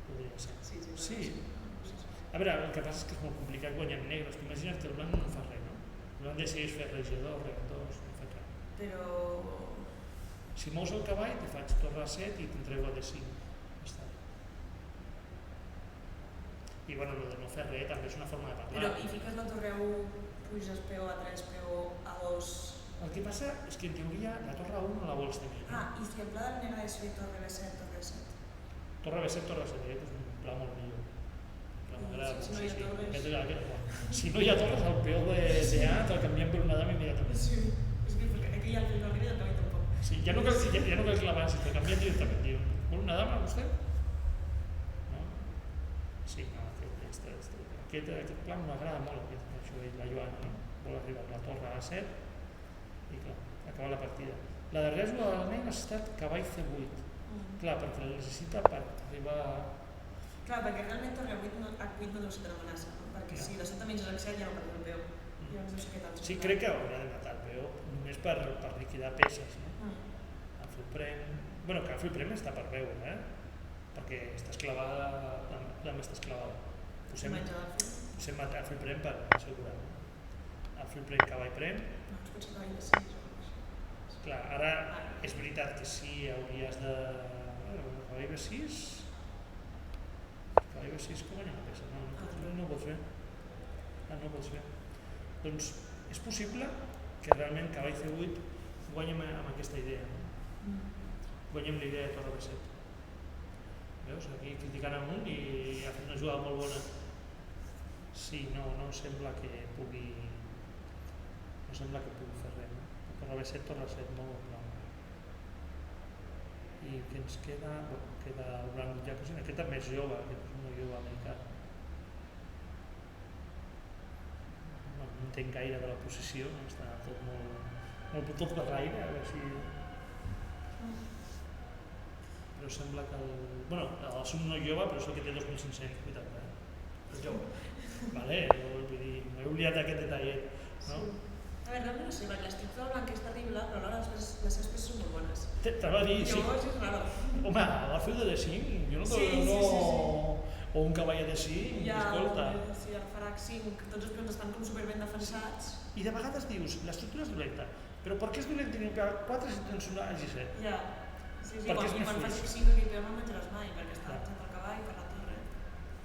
A: podria ser. Sí. A veure, el que passa és que és molt complicat guanyar amb negres. T'imagines que el blanc no fa res, no? El blanc decideix fer regidor, regidors, no fa res.
B: Però...
A: Si mous el cavall, te faig torre a 7 i t'entrego a D5. Està bé. I bueno, el de no fer res també és una forma de parlar.
B: Però i fiques la torre a 1, puges peó a 3, peó a 2...
A: El que passa és que en teoria la torre a 1 no la vols tenir.
B: I si el pla del negre és fer torre B7, torre B7?
A: Torre B7, és un pla molt millor.
B: Si no hi ha torres...
A: Si no hi ha torres, el peó de A te'l canviem per una dama immediatament.
B: Sí, és que aquí hi ha el fill del i el cavall tampoc.
A: Sí, ja no cal clavar, si te'l canviem directament. Diu, vol una dama, vostè? No? Sí, no, aquest plan m'agrada molt, això és la Joana, no? Vol arribar a la torre a 7 i clar, acabar la partida. La darrera jugada del negre ha estat cavall C8. Clar, perquè la necessita per arribar a...
B: Clar, perquè realment torre a 8 no deu ser tan amenaça, no? Perquè si de sota menys l'excel ja no perd el peó. Llavors no sé què tal.
A: Sí, crec que hauria de matar el peó, només per liquidar peces, no? El filprem... Bueno, que el filprem està per veure, perquè estàs clavada, també estàs clavada. Posem el filprem per assegurar. El filprem cavall prem.
B: No, es pot ser cavall de 6 o no sé.
A: Clar, ara és veritat que sí, hauries de... Cavall de 6... Cavall de 6 com guanyar la peça? No ho pots fer. No ho pots fer. Doncs és possible que realment cavall C8 guanyem amb aquesta idea. Guanyem la idea de torre B7. Veus? Aquí criticant un i ha fet una jugada molt bona. Sí, no sembla que pugui... No sembla que pugui fer res, no? Torre B7, torre 7, molt bon. I què ens queda? Bueno, queda el blanc ja cosint. Aquest també és jove, aquest és un jove americà. No entenc gaire de la posició, està tot per l'aire, a veure si... Però sembla que el... Bueno, el sum no jove, però és el que té 2.580, És jove. Vale, vull dir, m'he oblidat d'aquest detallet, no?
B: A veure, realment no sé, perquè l'estructura del blanc és terrible, però alhora les seves peces són molt bones.
A: Te va dir, sí.
B: Llavors és raro.
A: Home, la fil de D5, jo no...
B: Sí.
A: O un cavall de 5, escolta.
B: Sí, el Farac 5, tots els peons estan com superben defensats.
A: I de vegades dius, l'estructura és dolenta, però per què és dolent tenir un 4 si tens una G7?
B: Ja, sí, quan fas 5 aquell peó no el menjaràs mai, perquè està tot el cavall per la torre.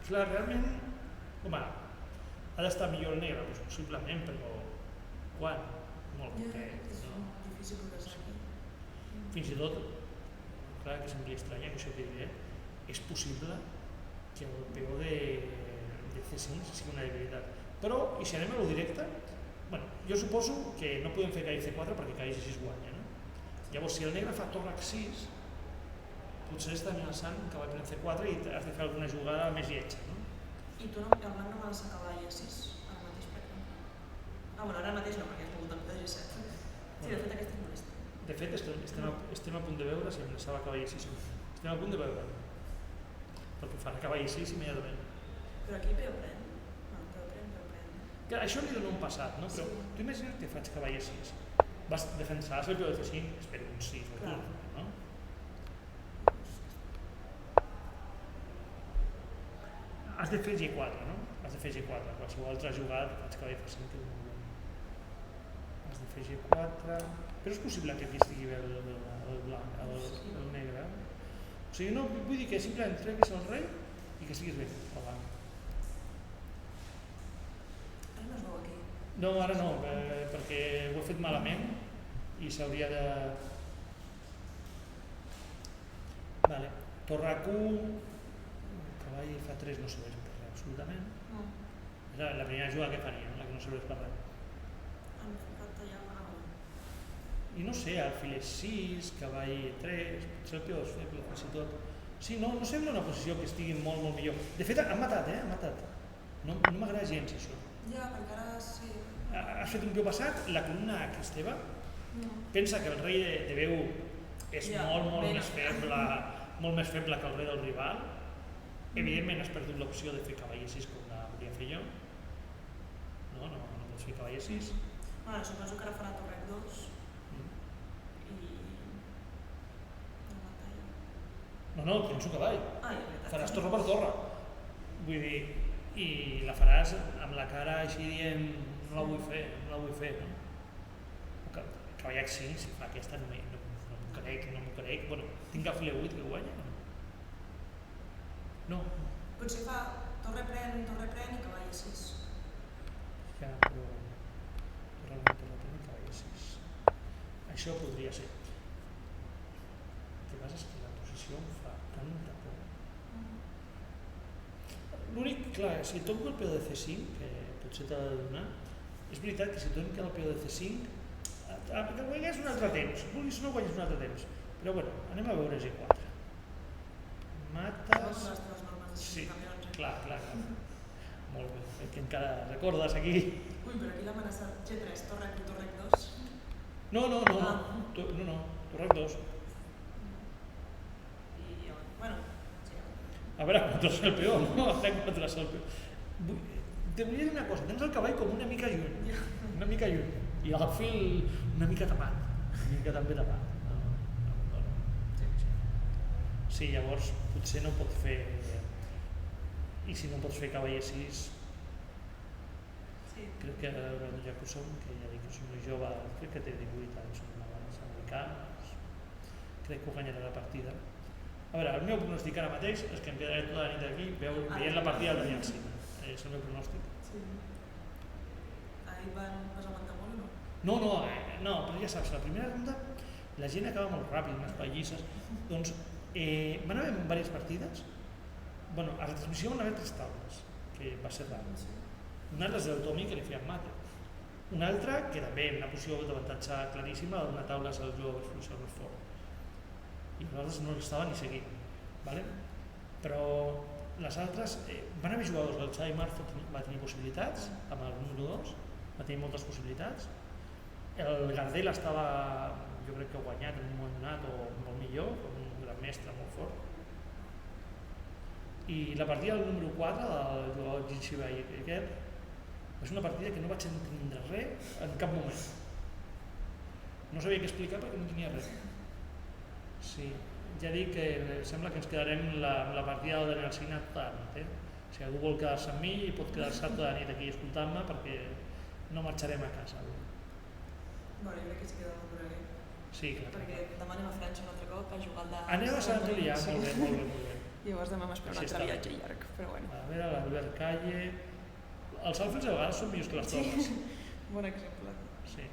A: Clar, realment, home, ha d'estar millor el negre, doncs possiblement, però quan? Molt poquet, no?
B: És difícil progressar aquí.
A: Fins i tot, clar que sembla estrany que això que diré, és possible que el peó de C5 sigui una debilitat. Però, i si anem a lo directe, bueno, jo suposo que no podem fer cavall C4 perquè cavall C6 guanya, no? Llavors, si el negre fa torre H6, potser està amenaçant cavall pren C4 i has de fer alguna jugada més lletja, no?
B: I tu no, el blanc no amenaça cavall A6, ara mateix, per exemple. Bueno, ara mateix no, perquè has mogut el de G7. Sí, de fet aquesta és molesta.
A: De fet, estem a punt de veure si amenaçava cavall A6 o no. Estem a punt de veure. Perquè farà cavall A6 immediatament.
B: Però aquí peu pren. No, peu pren.
A: Clar, això li dona un passat, no? Però tu imagina't que faig cavall A6. Defensaràs el peu de C5, espero un 6 o un, no? Has de fer G4, no? Has de fer G4. Qualsevol altra jugada que faig cavall F5 que no. Has de fer G4. Però és possible que aquí estigui bé el blanc, el negre. O sigui, no, vull dir que simplement treguis el rei i que estiguis bé, el blanc.
B: Ara no es veu aquí.
A: No, ara no, perquè ho he fet malament i s'hauria de... Vale. Torre Q, cavall F3 no serveix per res, absolutament.
B: No.
A: És la primera jugada que faria, la que no serveix per res.
B: Han ficat allà una hora.
A: I no sé, alfil E6, cavall E3, potser el peó és feble, fins i tot. Sí, no sembla una posició que estigui molt, molt millor. De fet, han matat, han matat. No m'agrada gens, això.
B: Ja, perquè ara sí.
A: Has fet un peó passat, la columna Esteve, pensa que el rei de veu és molt més feble que el rei del rival. Evidentment has perdut l'opció de fer cavall E6 com la volia fer jo. No pots fer cavall E6.
B: Bueno, suposo que ara farà torre 2 i...
A: No, tens un cavall.
B: Ah, és veritat.
A: Faràs torre per torre. Vull dir, i la faràs amb la cara així dient no la vull fer, no? Cavall H5, si fa aquesta no m'ho crec. Bueno, tinc alfil E8 que guanya? No.
B: Potser fa torre pren i cavall A6.
A: Ja, però... torre pren i cavall A6. Això podria ser. El que passa és que la posició em fa tanta por. L'únic, clar, si toco el peu de C5, que potser t'ha de donar, és veritat que si toco el peu de C5, que guanyes un altre temps, vulguis o no guanyes un altre temps. Però bueno, anem a veure G4. Mates... Sí, clar. Molt bé, que encara recordes aquí.
B: Ui, però aquí l'amenaça G3, torre 2.
A: No, torre 2.
B: I, bueno, sí.
A: A veure, contra el peó, no? A veure, contra el peó. Te volia dir una cosa, tens el cavall com una mica lluny, i l'alfil una mica tapat, també tapat. Sí, llavors potser no pot fer, i si no pots fer cavall E6, crec que ja que ho som, que ja dic que som molt jove, crec que té 18 anys, som abans americans, crec que ho guanyarà la partida. A veure, el meu pronòstic ara mateix és que em quedaré tota la nit aquí veient la partida del Daniel Sina. És el meu pronòstic.
B: Sí. Ahir vas aguantar molt o no?
A: No, però ja saps, la primera ronda la gent acaba molt ràpid, unes pallisses. Doncs van haver diverses partides. Bueno, a la transmissió van haver 3 taules, que va ser raro. Una altra és del Tomi, que li feien mate. Una altra, que també en una posició d'avantatge claríssima, una taula és el jugador més fort. I nosaltres no l'estava ni seguint. ¿Vale? Però les altres, van haver jugadors, el Xavi Marzo va tenir possibilitats, amb el número 2, va tenir moltes possibilitats. El Gardel estava, jo crec que guanyat en un moment donat, o molt millor, com un gran mestre molt fort. I la partida del número 4, del jugador Ginshiba i aquest, és una partida que no vaig entendre res en cap moment. No sabia què explicar perquè no tenia res. Sí, ja dic que sembla que ens quedarem la partida del Daniel Sina tota la nit. Si algú vol quedar-se amb mi, pot quedar-se tota la nit aquí escoltant-me perquè no marxarem a casa.
B: Bueno, jo crec que sí que demà duraré.
A: Sí, clar.
B: Perquè demà anem a França un altre cop a jugar al de...
A: Anem a Sant Julià, molt bé.
B: Llavors demà m'espera un altre viatge llarg, però bueno.
A: A veure, l'Albert Calle... Els alfils a vegades són millors que les torres.
B: Bon exemple.
A: Sí.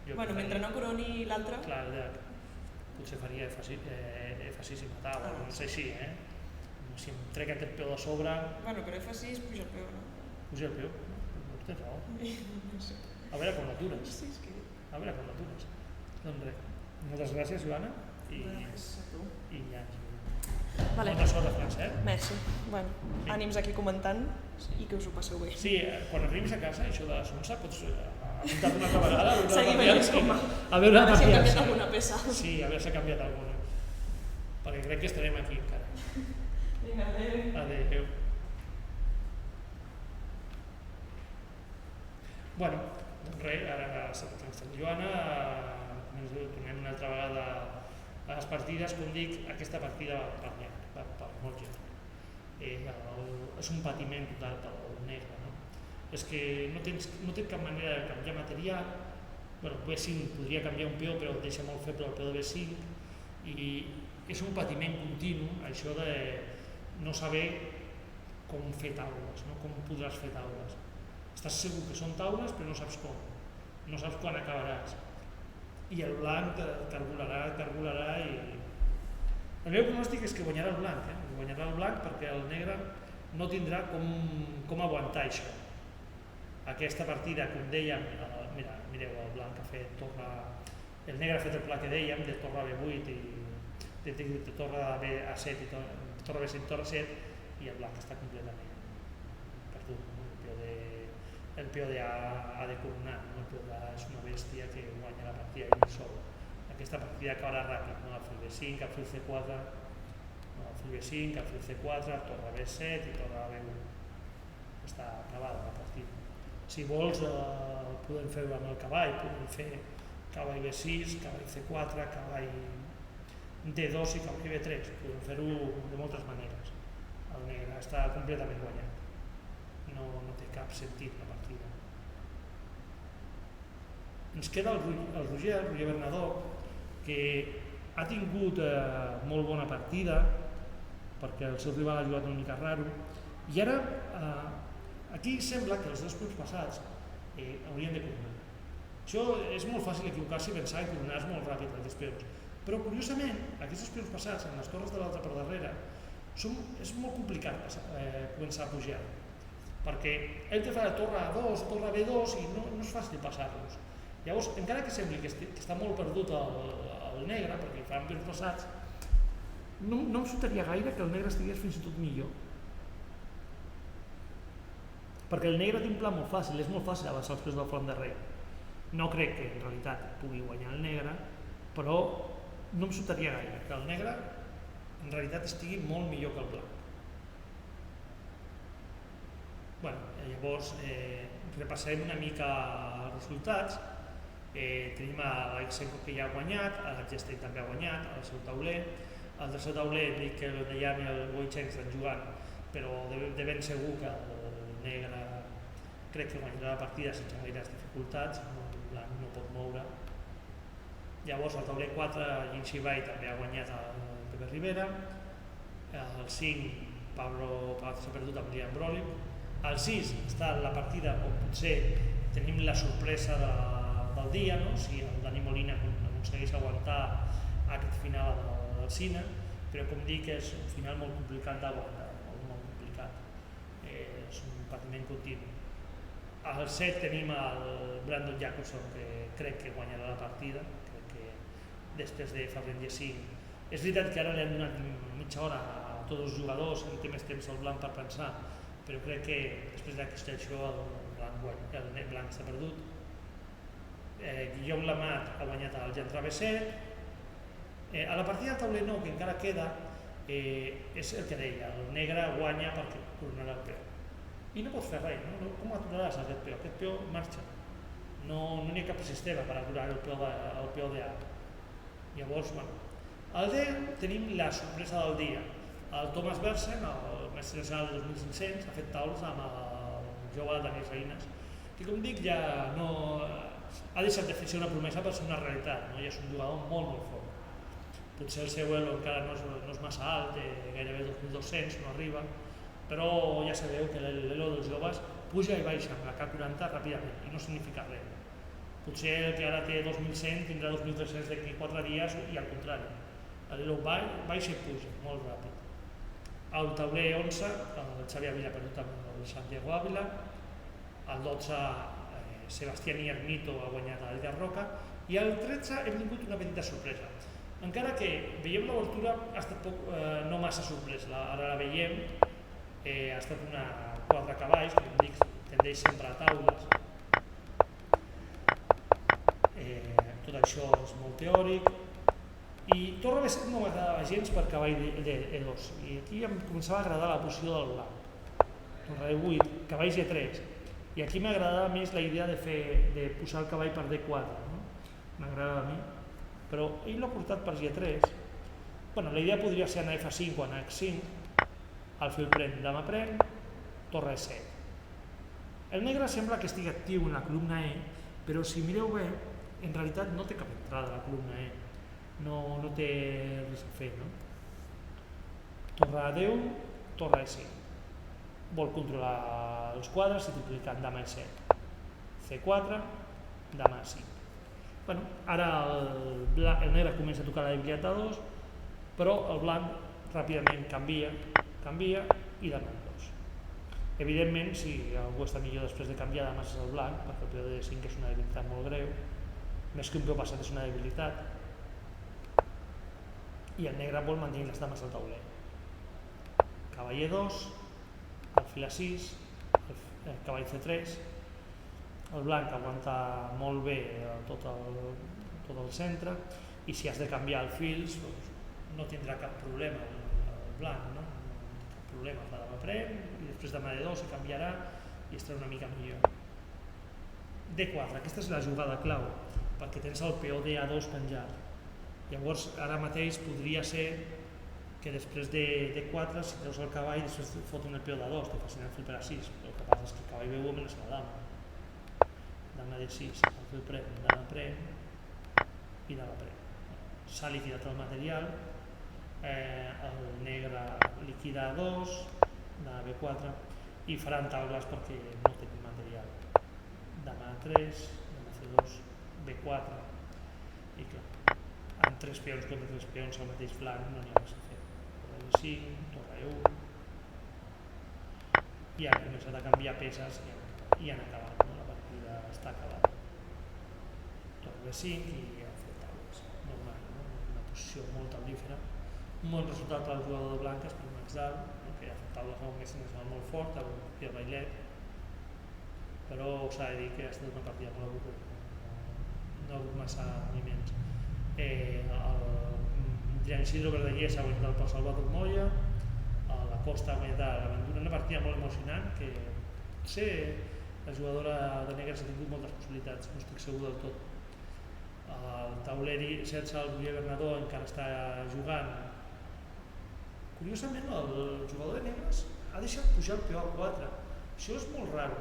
B: Bueno, mentre no coroni l'altre...
A: Clar, potser faria F6 i matava, no sé si, si em trec aquest peu de sobre...
B: Bueno, però F6 puja el peu, no?
A: Puja el peu? No tens raó.
B: No sé.
A: A veure com l'atures.
B: Sí, és que...
A: A veure com l'atures. Doncs res. Moltes gràcies, Joana, i ja
C: Vale.
A: molta sort a França,
C: Merci. Bueno,
A: Sí.
C: ànims aquí comentant i que us ho passeu bé.
A: Sí, quan arribis a casa, això de la sonsa, pots apuntar-te una altra vegada, a veure
C: Seguir
A: la
C: veient
A: partiència.
C: com va.
A: A veure la
C: A veure si hem canviat
A: partiència.
C: alguna peça.
A: Sí, a veure si ha canviat alguna. Perquè crec que estarem aquí encara.
B: Vinga, adéu.
A: Adéu. Bueno, doncs res, ara s'ha estat Joana, tornem una altra vegada a les partides. Com dic, aquesta partida va per molt gent. És un patiment total pel negre, no? És que no té cap manera de canviar material. Bueno, B5 podria canviar un peó, però et deixa molt feble el peó de B5, i és un patiment continu, això de no saber com fer taules, no? Com podràs fer taules. Estàs segur que són taules, però no saps com. No saps quan acabaràs. I el blanc cargolarà i... El meu pronòstic és que guanyarà el blanc, guanyarà el blanc perquè el negre no tindrà com aguantar això. Aquesta partida, com dèiem, mireu, el blanc ha fet el negre ha fet el pla que dèiem, de torre a B8 i de torre a B7 i torre B7 i torre 7, i el blanc està completament perdut. El peó de A ha de coronar, el peó de A és una bèstia que guanya la partida ell sol. Aquesta partida acabarà ràpid, no? Alfil B5, alfil C4, alfil B5, alfil C4, torre B7 i torre B1. Està acabada la partida. Si vols, podem fer-ho amb el cavall, podem fer cavall B6, cavall C4, cavall D2 i cavall B3. Podem fer-ho de moltes maneres. El negre està completament guanyat. No té cap sentit la partida. Ens queda el Roger Bernadó, que ha tingut molt bona partida perquè el seu rival ha jugat una mica raro, i ara aquí sembla que els dos punts passats haurien de coronar. Això és molt fàcil equivocar-se i pensar i coronar molt ràpid aquests peons, però curiosament aquests peons passats en les torres de l'altra per darrere és molt complicat començar a pujar, perquè ell te fa la torre A2, torre B2 i no és fàcil passar-los. Llavors, encara que sembli que està molt perdut el negre, perquè fan peons passats, no em sortaria gaire que el negre estigués fins i tot millor. Perquè el negre té un pla molt fàcil, és molt fàcil avançar els peons del front de rei. No crec que en realitat pugui guanyar el negre, però no em sortaria gaire que el negre en realitat estigui molt millor que el blanc. Llavors, repassarem una mica els resultats. Tenim l'Alexenko que ja ha guanyat, el Gestell també ha guanyat, el seu tauler. El tercer tauler, dic que el Neyan i el Wojciech estan jugant, però de ben segur que el negre crec que guanyarà la partida sense gaires dificultats, el blanc no pot moure. Llavors el tauler 4, Yin Shibai també ha guanyat el Pepe Rivera. El 5, Pablo Palacio s'ha perdut amb Liam Brolic. El 6 està en la partida on potser tenim la sorpresa del dia, no? Si el Dani Molina aconsegueix aguantar aquest final del Cine, però com dic és un final molt complicat d'aguantar, molt complicat. És un patiment continu. Al 7 tenim el Brandon Jacobson, que crec que guanyarà la partida, crec que després de Fabian Yessin. És veritat que ara li han donat mitja hora a tots els jugadors, en té més temps el blanc per pensar, però crec que després d'aquesta acció el blanc s'ha perdut. Guillaume Lamat ha guanyat el Jantra B7. A la partida del tauler no, que encara queda, és el que deia, el negre guanya perquè coronarà el peó. I no pots fer res, no? Com aturaràs aquest peó? Aquest peó marxa. No hi ha cap sistema per aturar el peó de A. Llavors, al 10 tenim la sorpresa del dia. El Thomas Bersen, el mestre nacional de 2500, ha fet taules amb el jove Daniel Salinas, que com dic ja no... ha deixat de fer una promesa per ser una realitat, no? Ja és un jugador molt fort. Potser el seu elo encara no és massa alt, gairebé 2.200, no arriba, però ja sabeu que l'elo dels joves puja i baixa amb la K40 ràpidament i no significa res. Potser el que ara té 2.100 tindrà 2.300 d'aquí 4 dies i al contrari. L'elo baixa i puja, molt ràpid. Al tauler 11, el Xavi Ávila ha perdut amb el Santiago Ávila. Al 12, Sebastián Ermito ha guanyat a Edgar Roca. I al 13 hem tingut una petita sorpresa. Encara que veiem l'obertura, ha estat no massa sorpresa, ara la veiem, ha estat una 4 cavalls, com dic, tendeix sempre a taules. Tot això és molt teòric. I torre B7 no m'agradava gens per cavall d'E2. I aquí em començava a agradar la posició del blanc. Torre E8, cavall G3. I aquí m'agradava més la idea de posar el cavall per D4. No? M'agradava a mi. Però ell l'ha portat per G3. Bueno, la idea podria ser anar a F5 o anar a H5. Alfil pren, dama pren, torre E7. El negre sembla que estigui actiu en la columna E, però si mireu bé, en realitat no té cap entrada a la columna E. No té res a fer, no? Torre A10, torre E5. Vol controlar els quadres i duplicant dama E7. C4, dama A5. Bueno, ara el negre comença a tocar la debilitat A2, però el blanc ràpidament canvia i dama A2. Evidentment, si algú està millor després de canviar dames és el blanc, perquè el peó de D5 és una debilitat molt greu, més que un peó passat és una debilitat, i el negre vol mantenir les dames al tauler. Cavall E2, alfil A6, el cavall C3, el blanc aguanta molt bé tot el centre, i si has de canviar alfils doncs no tindrà cap problema el blanc, no? Cap problema, la dama pren, i després dama D2 se canviarà i estarà una mica millor. D4, aquesta és la jugada clau, perquè tens el peó de A2 penjat. Llavors, ara mateix podria ser que després de D4, si treus el cavall, després foten el peó d'A2, te facin el fil per A6. El que passa és que el cavall B1 amenaça la dama. Dama D6, el fil pren, dama pren i dama pren. S'ha liquidat el material, el negre liquida A2, dama B4, i faran taules perquè no tenen material. Dama A3, dama C2, B4, i clar, amb 3 peons contra 3 peons al mateix flanc no n'hi ha res a fer. Torre D5, torre E1, i han començat a canviar peces i han acabat, no? La partida està acabada. Torre D5 i han fet taules, normal, no? Una posició molt taulífera. Un bon resultat per al jugador de blanques, per Max Dahl, que ha fet taules amb un nacional molt fort, el bailet, però s'ha de dir que ha estat una partida molt avorrida, no ha hagut massa moviments. El Giancidro Verdaguer s'ha guanyat per Salvador Moya, la Costa ha guanyat l'Aventura, una partida molt emocionant que potser la jugadora de negres ha tingut moltes possibilitats, no estic segur del tot. El tauleri sense el Roger Bernadó encara està jugant. Curiosament, el jugador de negres ha deixat pujar el peó a 4. Això és molt raro,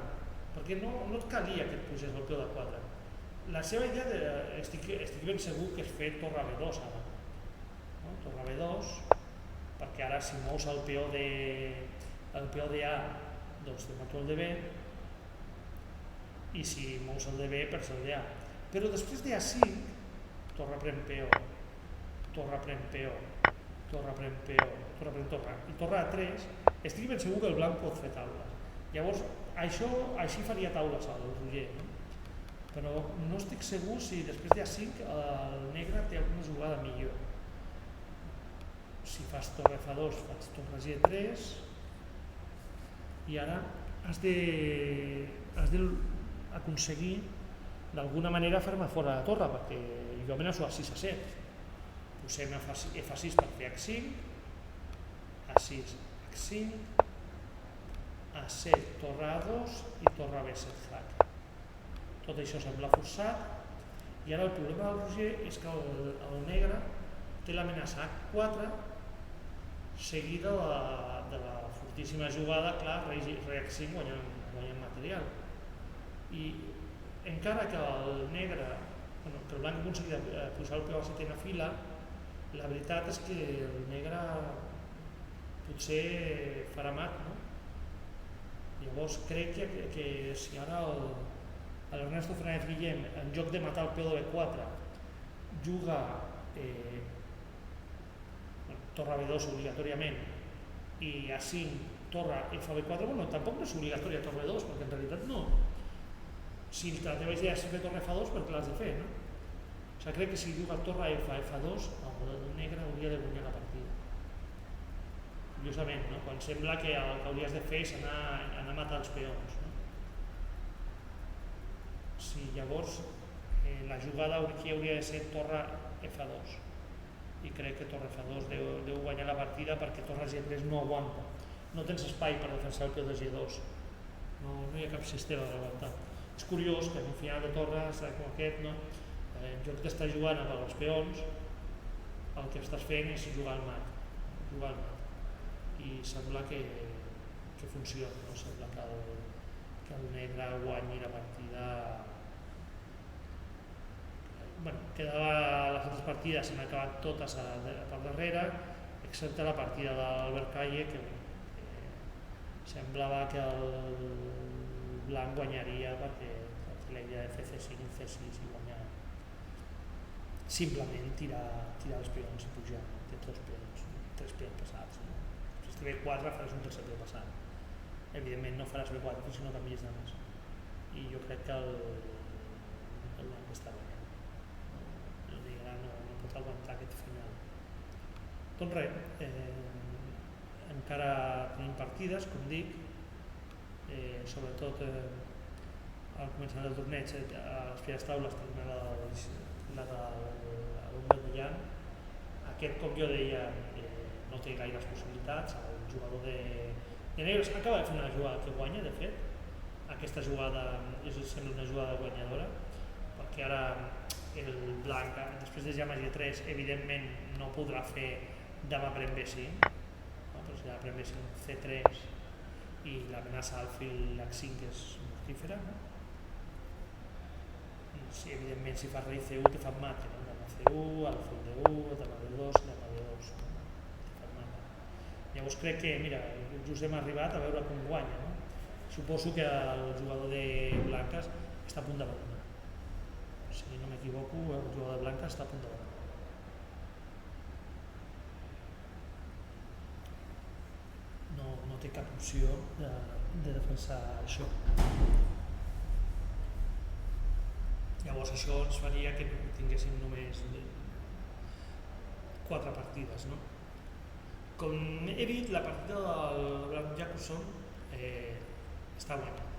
A: perquè no et calia que et pugés el peó de 4. La seva idea, estic ben segur que és fer torre B2 ara. No? Torre B2, perquè ara si mous el peó de A, doncs te mato el de B, i si mous el de B, perds el de A. Però després de A5, torre pren peó, torre pren peó, torre pren peó, torre pren torre, i torre A3, estic ben segur que el blanc pot fer taules. Llavors, així faria taules al Roger, no? Però no estic segur si després de A5 el negre té alguna jugada millor. Si fas torre F2, faig torre G3, i ara has d'aconseguir d'alguna manera fer-me fora de la torre, perquè jo amenaço a 6 a 7. Posem F6 per fer H5, A6, H5, A7, torre A2 i torre B7 hack. Tot això sembla forçat, i ara el problema del Roger és que el negre té l'amenaça H4 seguida de la fortíssima jugada, clar, rei H5 guanyant material. I encara que el negre, que el blanc ha aconseguit posar el peó a la setena fila, la veritat és que el negre potser farà mat, no? Llavors crec que si ara l'Ernesto Fernández Guillem, en lloc de matar el peó de B4, juga torre B2 obligatòriament i A5 torre FB4, bueno, tampoc no és obligatòria torre B2, perquè en realitat no. Si la teva idea és fer torre F2, perquè l'has de fer, no? sigui, crec que si juga torre F2, el negre hauria de guanyar la partida. Curiosament, no? Quan sembla que el que hauries de fer és anar a matar els peons. No? Sí, llavors, la jugada aquí hauria de ser torre F2. I crec que torre F2 deu guanyar la partida perquè torre G3 no aguanta. No tens espai per defensar el peu de G2. No hi ha cap sistema per aguantar. És curiós que en un final de torres com aquest, no? En lloc d'estar jugant amb els peons, el que estàs fent és jugar al mat. I sembla que funciona, no? Sembla que el negre guanyi la partida. Bueno, les altres partides s'han acabat totes per darrere, excepte la partida d'Albert Calle, que semblava que el blanc guanyaria perquè la idea de fer C5 i C6 i guanyar. Simplement tirar els peons i pujar. Té tres peons passats. No? Si és B4 faràs un tercer peu passat. Evidentment no faràs B4 si no canvies de més. I jo crec que el blanc està guanyant. El negre no pot aguantar aquest final. Doncs res, encara tenim partides, com dic, sobretot al començament del torneig, a les primeres taules tenim la del Bellan. Aquest, com jo deia, no té gaires possibilitats. El jugador de negres acaba de fer una jugada que guanya, de fet. Aquesta jugada sembla una jugada guanyadora, perquè ara el blanc, després de Jama G3, evidentment no podrà fer dama pren B5, però si dama pren B5 C3 i l'amenaça alfil H5 és mortífera, no? I evidentment si fa rei C1 te fan mate, no? Dama C1, alfil D1, dama D2, dama D2, te fan mate. Llavors crec que, mira, just hem arribat a veure com guanya, no? Suposo que el jugador de blanques està a punt d'abandonar. Si no m'equivoco, el jugador de blanques està a punt d'abandonar. No té cap opció de defensar això. Llavors això ens faria que tinguéssim només 4 partides, no? Com he dit, la partida del Blanc Jacobson està guanyada.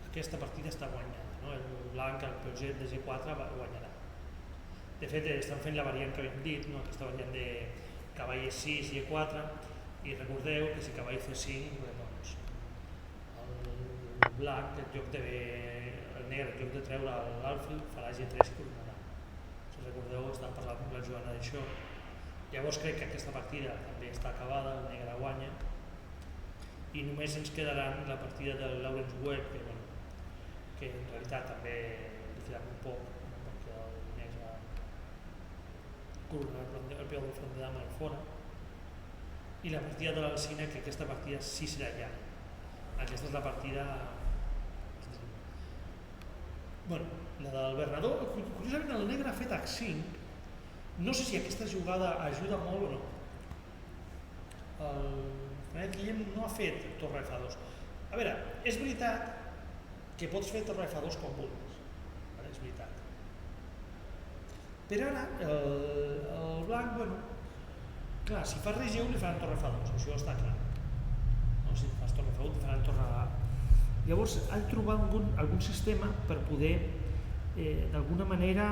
A: Aquesta partida està guanyada, no? El blanc, el projecte de G4 guanyarà. De fet, estan fent la variant que havíem dit, no? Aquesta variant de cavall E6 i E4, i recordeu que si cavall C5, doncs, el blanc, el negre, en lloc de treure l'alfil, farà G3 i coronarà. Si recordeu, estan parlant amb la Joana d'això. Llavors crec que aquesta partida també està acabada, el negre guanya, i només ens quedaran la partida del Lawrence Webb, que en realitat també li queda un poc, perquè el negre corona el peu del front de dama al fora, i la partida de l'Alcina, que aquesta partida sí serà llarga. Aquesta és la partida... Bueno, la del Bernadó, curiosament el negre ha fet H5. No sé si aquesta jugada ajuda molt o no. El Fernández Guillem no ha fet torre F2. A veure, és veritat que pots fer torre F2 com vulguis. És veritat. Però ara, el blanc, bueno, clar, si fas rei G1 li faran torre F2, això està clar. No, si fas torre F1 li faran torre A. Llavors, ha de trobar algun sistema per poder, d'alguna manera,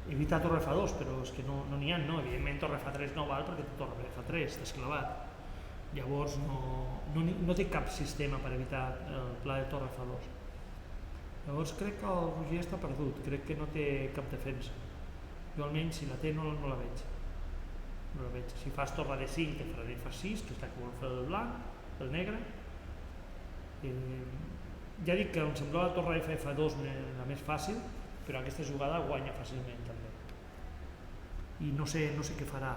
A: evitar torre F2, però és que no n'hi ha, no. Evidentment, torre F3 no val perquè té torre F3, està esclavat. Llavors, no té cap sistema per evitar el pla de torre F2. Llavors, crec que el Roger està perdut, crec que no té cap defensa. Jo almenys, si la té, no la veig. No la veig. Si fas torre D5, te farà F6, que està com el fer del blanc, el negre. Ja dic que em semblava la torre F2 la més fàcil, però aquesta jugada guanya fàcilment també. I no sé què farà.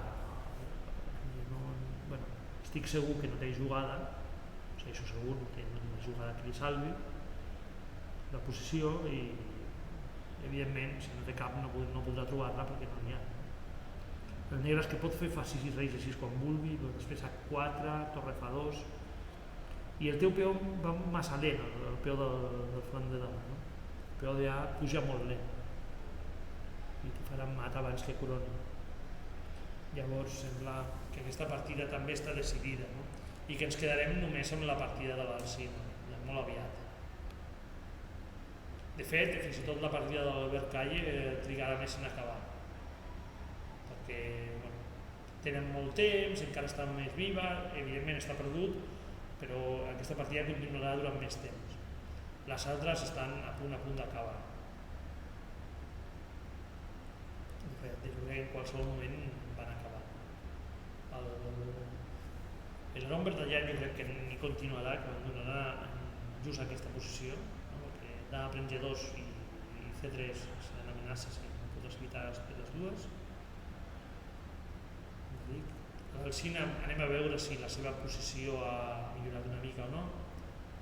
A: Bueno, estic segur que no té jugada, o sigui, això segur, no té una jugada que li salvi la posició i evidentment si no té cap no podrà trobar-la perquè no n'hi ha. El negre és que pot fer fa6 i reis així quan vulgui, després H4, torre F2 i el teu peu va massa lent, el peu del flanc de dama, no? El peu de A puja molt lent. en mat abans que coroni. Llavors sembla que aquesta partida també està decidida, no? I que ens quedarem només amb la partida de l'Alzina, molt aviat. De fet, fins i tot la partida de l'Albert Calle trigarà més en acabar, perquè tenen molt temps, encara està més viva, evidentment està perdut, però aquesta partida continuarà durant més temps. Les altres estan a punt d'acabar. De fet, jo crec que en qualsevol moment van acabar. El nom Bertallat jo crec que ni continuarà, que abandonarà just aquesta posició, no? Perquè dama prendre 2 i C3 seran amenaces i no podràs evitar les dues. L'Alzina anem a veure si la seva posició ha millorat una mica o no.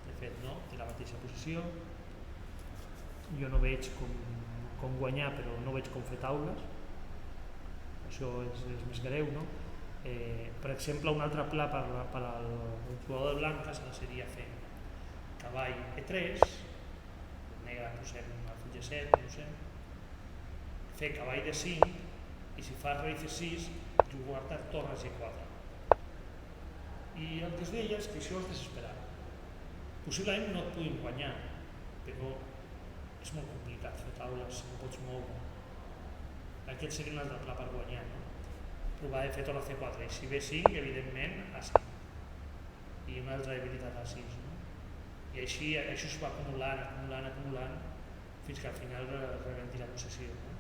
A: De fet no, té la mateixa posició. Jo no veig com guanyar, però no veig com fer taules. Això és més greu, no? Per exemple, un altre pla per al jugador de blanques seria fer cavall E3, negre posem el full G7, no sé, fer cavall D5 i si fa rei C6 jugar-te torre G4. I el que us deia és que això és desesperat. Possiblement no et puguin guanyar, però és molt complicat fer taules si no pots moure. Aquest seria un altre pla per guanyar, no? Provar de fer torre C4 i si ve 5, evidentment, A5. I una altra debilitat A6, no? I així això es va acumulant, fins que al final rebentir la possessió, no?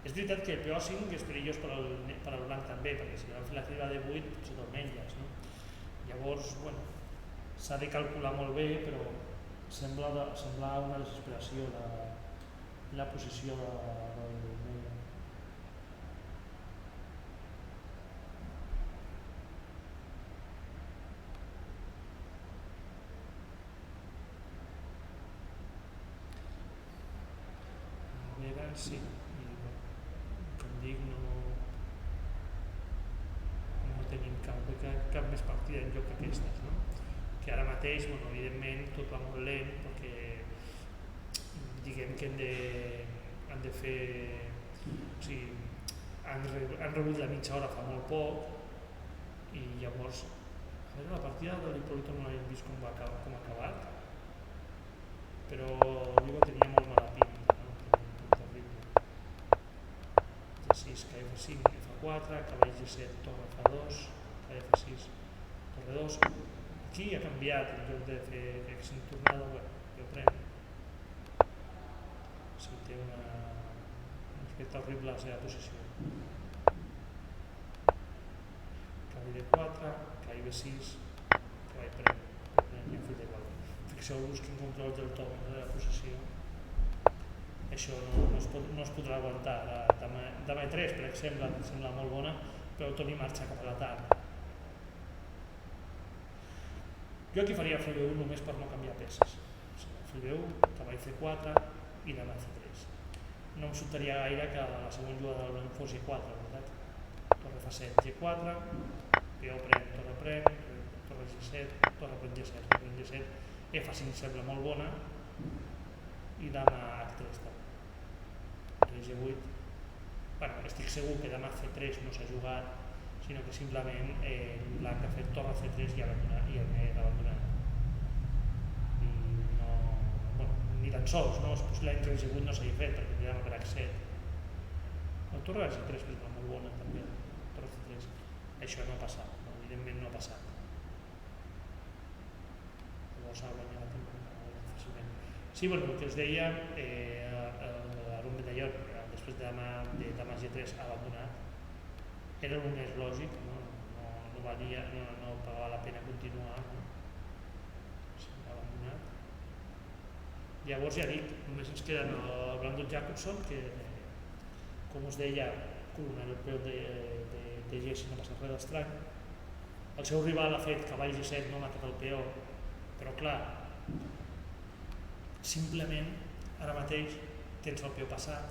A: És veritat que el peó A5 és perillós per al blanc també, perquè si van fer la crida de 8 potser te'l menges, no? Llavors, s'ha de calcular molt bé, però sembla una desesperació la posició del negre. Sí, i com dic, no tenim cap més partida en lloc que aquestes, no? Que ara mateix, evidentment, tot va molt lent perquè diguem que han de fer, o sigui, han rebut la mitja hora fa molt poc i llavors, a veure, la partida de l'Hipólito no l'hem vist com ha acabat, però jo que tenia molt mala pinta. G6, cavall F5, F4, cavall G7, torre F2, cavall F6, torre 2. Aquí ha canviat, en lloc de fer accent tornada, jo prenc. Sí, té un aspecte horrible a la seva posició. Cavall D4, cavall B6, cavall prenc, i un fill D4. Fixeu-vos quin control del to de la posició. Això no es podrà aguantar. Dama E3, per exemple, em sembla molt bona, però el Toni marxa cap a la tarda. Jo aquí faria fil B1 només per no canviar peces. Fil B1, cavall C4 i dama C3. No em sobtaria gaire que la següent jugada del blanc fos G4, veritat? Torre F7, G4, peó pren, torre G7, torre pren G7, F5 sembla molt bona i dama H3 també. Rei G8. Estic segur que dama C3 no s'ha jugat, sinó que simplement el blanc ha fet torre C3 i el negre ha abandonat. Ni tan sols, no? L'any rei G8 no s'ha fet perquè dama per H7. La torre H3 és una molt bona també, torre C3. Això no ha passat, evidentment no ha passat. Llavors ha guanyat fàcilment. Sí, el que us deia, l'Arum Betallot, després de dama G3 ha abandonat, era el més lògic, no pagava la pena continuar, no? Sí, ha abandonat. Llavors ja dic, només ens queden el Brandon Jacobson, que com us deia, coronar el peó de G si no passa res d'estrany. El seu rival ha fet cavall G7, no ha matat el peó, però clar, simplement ara mateix tens el peó passat,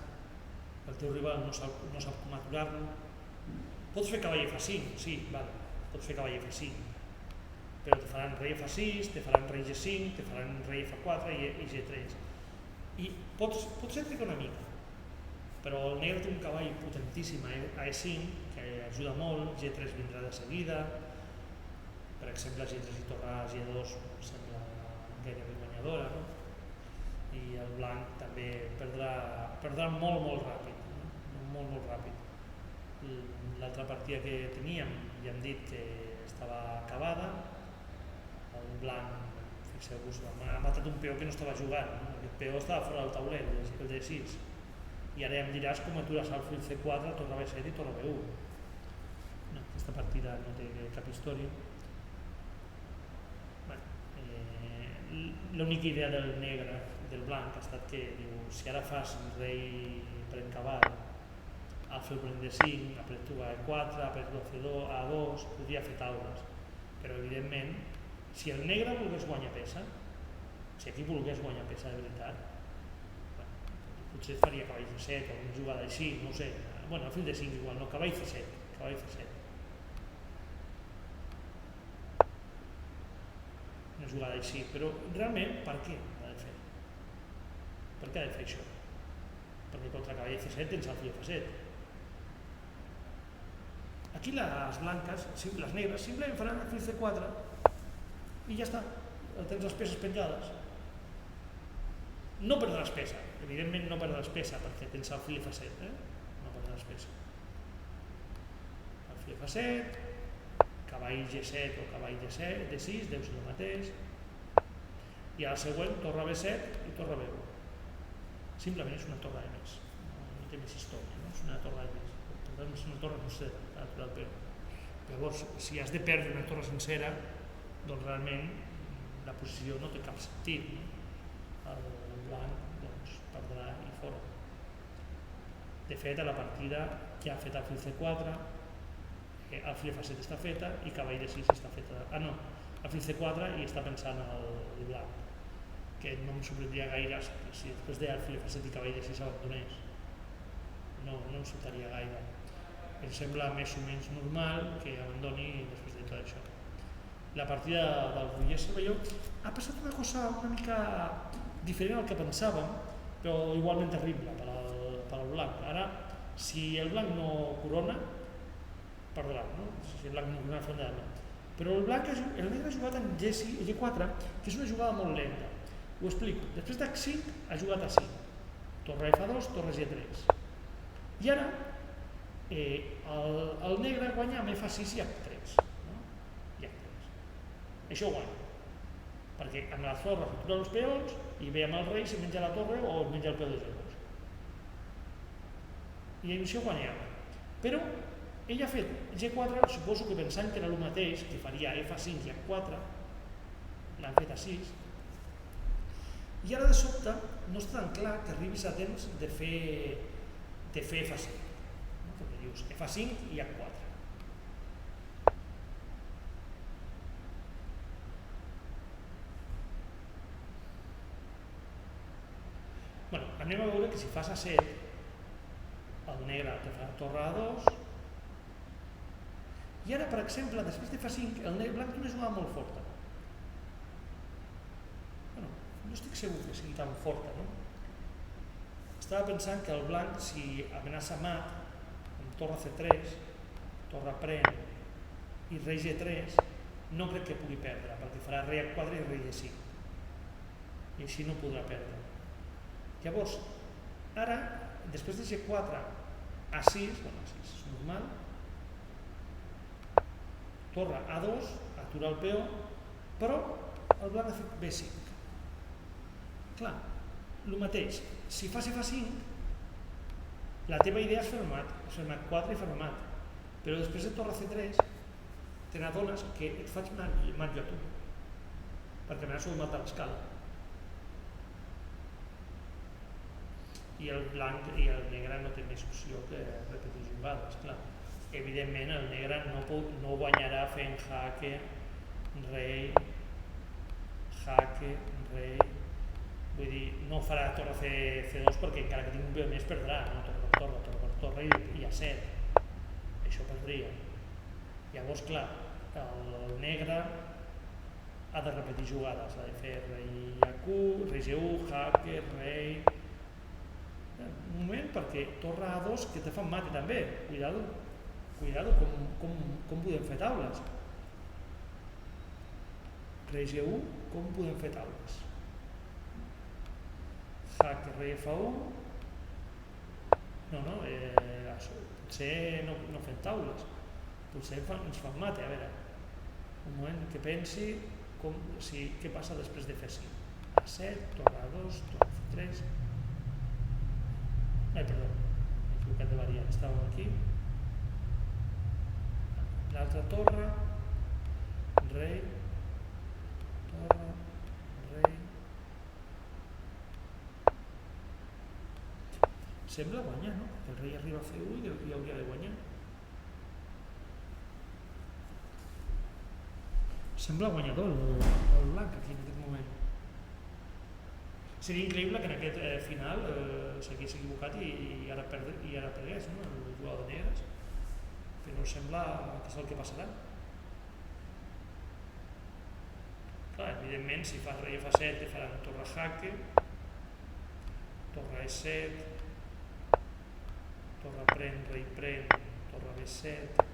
A: el teu rival no sap com aturar-lo. Pots fer cavall F5, sí, vale, pots fer cavall F5, però te faran rei F6, te faran rei G5, te faran rei F4 i G3. I pots trigar una mica, però el negre té un cavall potentíssim a E5 que ajuda molt, G3 vindrà de seguida, per exemple G3 i torre a G2 sembla gairebé guanyadora, no? I el blanc també perdrà molt ràpid, no? molt ràpid. L'altra partida que teníem ja hem dit que estava acabada, el blanc, fixeu-vos, ha matat un peó que no estava jugant, no? Aquest peó estava fora del tauler, el D6, i ara em diràs com atures alfil C4, torre B7 i torre B1. No, aquesta partida no té cap història. L'única idea del negre, del blanc, ha estat que diu, si ara fas rei pren cavall, alfil pren D5, apreto a E4, apreto a C2, A2, podria fer taules, però evidentment, si el negre volgués guanyar peça, si aquí volgués guanyar peça de veritat, potser faria cavall C7 o una jugada així, no ho sé, bueno, alfil D5 igual, no, cavall C7, una jugada així, però realment per què ha de fer? Per què ha de fer això? Perquè contra cavall F7 tens alfil F7. Aquí les blanques, les negres, simplement faran alfil C4 i ja està, tens les peces penjades. No perdràs peça, evidentment no perdràs peça perquè tens alfil F7, no perdràs peça. Alfil F7, cavall G7 o cavall D6, deu ser el mateix, i al següent torre B7 i torre B1. Simplement és una torre de més, no té més història, no? És una torre de més, per tant és una torre sencera, natural peu. Llavors, si has de perdre una torre sencera, doncs realment la posició no té cap sentit, no? El blanc doncs, perdrà i fora. De fet, a la partida ja ha fet alfil C4, alfil F7 està feta i cavall D6 està feta. Alfil C4 i està pensant el blanc, que no em sorprendria gaire si després d'alfil F7 i cavall D6 abandonés. No em sorprendria gaire. Em sembla més o menys normal que abandoni després de tot això. La partida del Roger Cervelló ha passat una cosa una mica diferent al que pensàvem, però igualment terrible per al blanc. Ara, si el blanc no corona, perdrà, no? Si el blanc no corona, fondrà. Però el negre ha jugat en G4, que és una jugada molt lenta. Ho explico. Després d'H5 ha jugat a 5. Torre F2, torre G3. I ara el negre guanya amb F6 i H3. No? I H3. Això guanya. Perquè amb la torre s'atura els peons i ve amb el rei si menja la torre o es menja el peu de G2. I això guanyava. Però ell ha fet G4, suposo que pensant que era el mateix, que faria F5 i H4, l'han fet a 6, i ara de sobte no està tan clar que arribis a temps de fer F5, no? Perquè dius F5 i H4. Bueno, anem a veure que si fas A7, el negre te fa torre A2, i ara, per exemple, després de F5, el negre blanc té una jugada molt forta. Bueno, no estic segur que sigui tan forta, no? Estava pensant que el blanc, si amenaça mat, amb torre C3, torre pren i rei G3, no crec que pugui perdre, perquè farà rei H4 i rei G5. I així no podrà perdre. Llavors, ara, després de G4 A6, bueno, A6 és normal, torre A2, aturar el peó, però el blanc ha fet B5. Clar, el mateix, si fas F5, la teva idea és fer mat, H4 i fer mat, però després de torre C3 te n'adones que et faig mat jo a tu, perquè amenaço de matar l'escala. I el blanc i el negre no té més opció que repetir jugades, clar. Evidentment el negre no guanyarà fent jaque, rei, vull dir, no farà torre C2 perquè encara que tingui un peó més perdrà, no? Torre per torre i A7, això perdria. Llavors, clar, el negre ha de repetir jugades, ha de fer rei A1, rei G1, jaque, rei, Un moment, perquè torre A2 que te fan mate també, cuidado com podem fer taules. Rei G1, com podem fer taules? Jaque rei F1. No, potser no fem taules, potser ens fan mate. A veure, un moment que pensi què passa després de F5. A7, torre A2, torre F3. Ai, perdó, m'he equivocat de variant, estàvem aquí. L'altra torre, rei, torre, rei. Sembla guanyar, no? El rei arriba a F1 i hauria de guanyar. Sembla guanyador el blanc aquí en aquest moment. Seria increïble que en aquest final s'hagués equivocat i ara perdés, no? El jugador de negres. Però sembla que és el que passarà. Clar, evidentment, si fa rei F7 te faran torre jaque, torre E7, torre pren, rei pren, torre B7,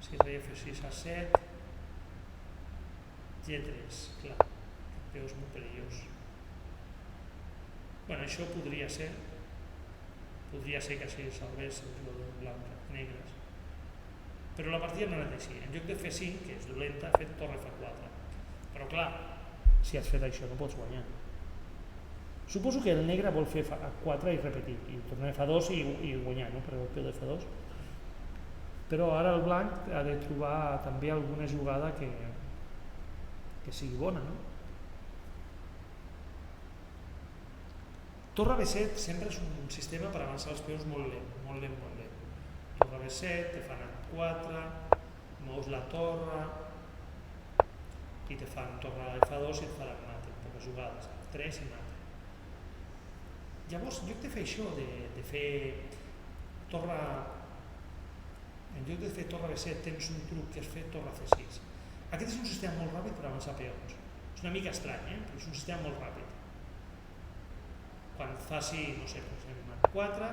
A: si és rei F6 A7, G3, clar, aquest peu és molt perillós. Bueno, això podria ser que així salvés el jugador blanc, negres. Però la partida no ha anat així. En lloc de F5, que és dolenta, ha fet torre F4. Però clar, si has fet això no pots guanyar. Suposo que el negre vol fer F4 i repetir, i tornar a F2 i guanyar, no? Per el peu de F2. Però ara el blanc ha de trobar també alguna jugada que sigui bona, no? Torre B7 sempre és un sistema per avançar els peus molt lent. Torre B7, te fan H4, mous la torre i te fan torre a F2 i et faran mate, poques jugades, F3 i mate. Llavors, en lloc de fer això, de fer torre... En lloc de fer torre B7 tens un truc que és fer torre C6. Aquest és un sistema molt ràpid per avançar peons. És una mica estrany, però és un sistema molt ràpid. Quan faci, no sé, per exemple, H4,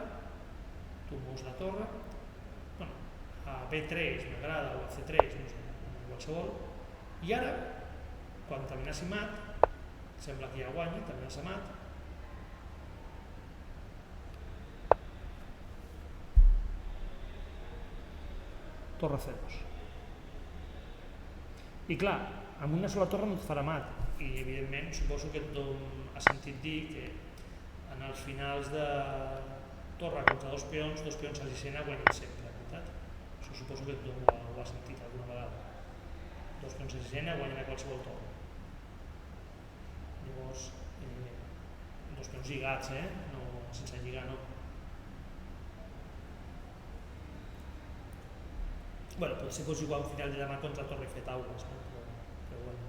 A: tu mous la torre, bueno, a B3 m'agrada, o a C3, no sé, qualsevol, i ara, quan t'amenaci mat, sembla que ja guanyi, t'amenaça mat, torre C2. I clar, amb una sola torre no et farà mat, i evidentment suposo que tothom ha sentit dir que en els finals de torre contra dos peons a Sisena guanyen sempre, veritat? Això suposo que tothom ho ha sentit alguna vegada. Dos peons a Sisena guanyen a qualsevol torre. Llavors, dos peons lligats, no, sense lligar no. Bueno, potser pots jugar un final de demà contra torre i fer taules, no? Però bueno.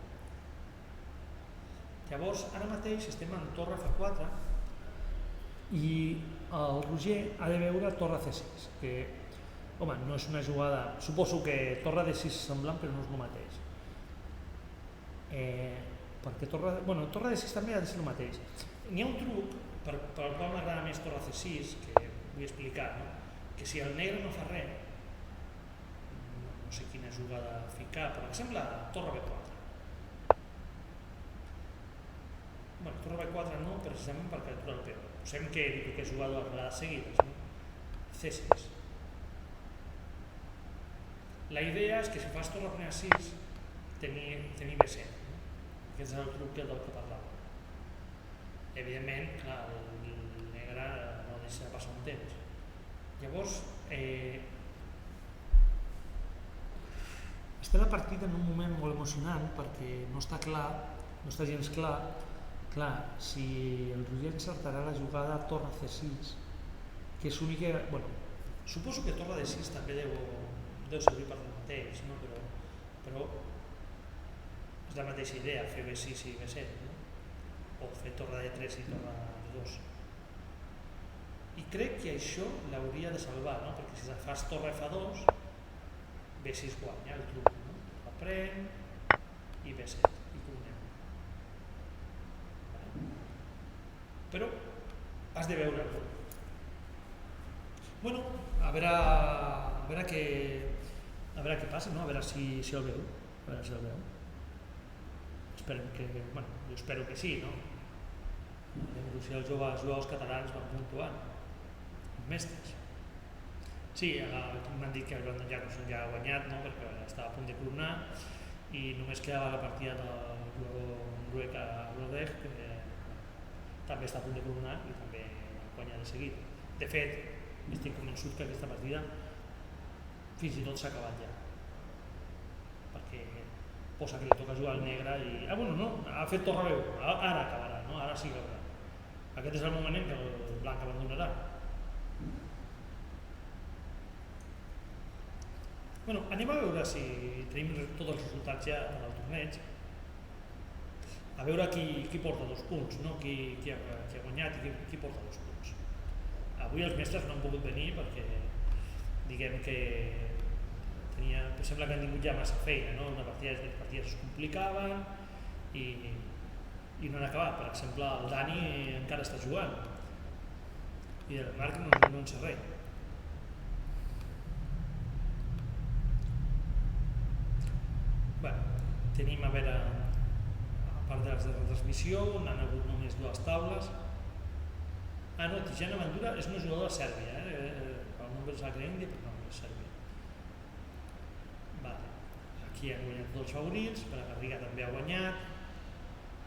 A: Llavors, ara mateix estem en torre F4 i el Roger ha de veure torre C6, que, home, no és una jugada... Suposo que torre D6 és semblant, però no és el mateix. Perquè torre D6 també ha de ser el mateix. N'hi ha un truc pel qual m'agrada més torre C6, que vull explicar, no? Que si el negre no fa res, no sé quina jugada ficar, per exemple, torre B4. Bueno, torre B4 no, precisament perquè atura el peu. Posem que he jugat dues vegades seguides, no? C6. La idea és que si fas torre a 6, tenir B7. No? Aquest és el truc del que parlava. Evidentment, clar, el negre no deixa passar un temps. Llavors, està la partida en un moment molt emocionant perquè no està clar, no està gens clar, si el Roger encertarà la jugada torre C6, que és única... Bueno, suposo que torre D6 també deu servir per el mateix, no? Però és la mateixa idea, fer B6 i B7, no? O fer torre D3 i torre D2. I crec que això l'hauria de salvar, no? Perquè si fas torre F2, B6 guanya el truc, no? La pren i B7 i tornem. Però has de veure-ho. Bueno, a veure què passa, no? A veure si el veu. A veure si el veu. Jo espero que sí, no? Si els jugadors catalans van puntuant. Els mestres. Sí, m'han dit que el Brandon Jacobson ja ha guanyat, no? Perquè estava a punt de coronar i només quedava la partida del jugador Rueka Rodeg, que també està a punt de coronar i també guanya de seguit. De fet, estic convençut que aquesta partida fins i tot s'ha acabat ja, perquè posa que li toca jugar al negre i... ha fet Torreveu, ara acabarà, no? Ara sí que acabarà. Aquest és el moment en què el blanc abandonarà. Anem a veure si tenim tots els resultats ja del torneig, a veure qui porta 2 punts, no? Qui ha guanyat i qui porta 2 punts. Avui els mestres no han pogut venir perquè diguem que sembla que han tingut ja massa feina, no? Les partides es complicaven i no han acabat. Per exemple, el Dani encara està jugant i el Marc no en sé res. Tenim, a veure, a part de les de retransmissió, n'han hagut només 2 taules. No, Tijana Bandura és una jugadora de Sèrbia, el nom és Índia, però no és Sèrbia. Aquí han guanyat tots els favorits, per a Garriga també ha guanyat,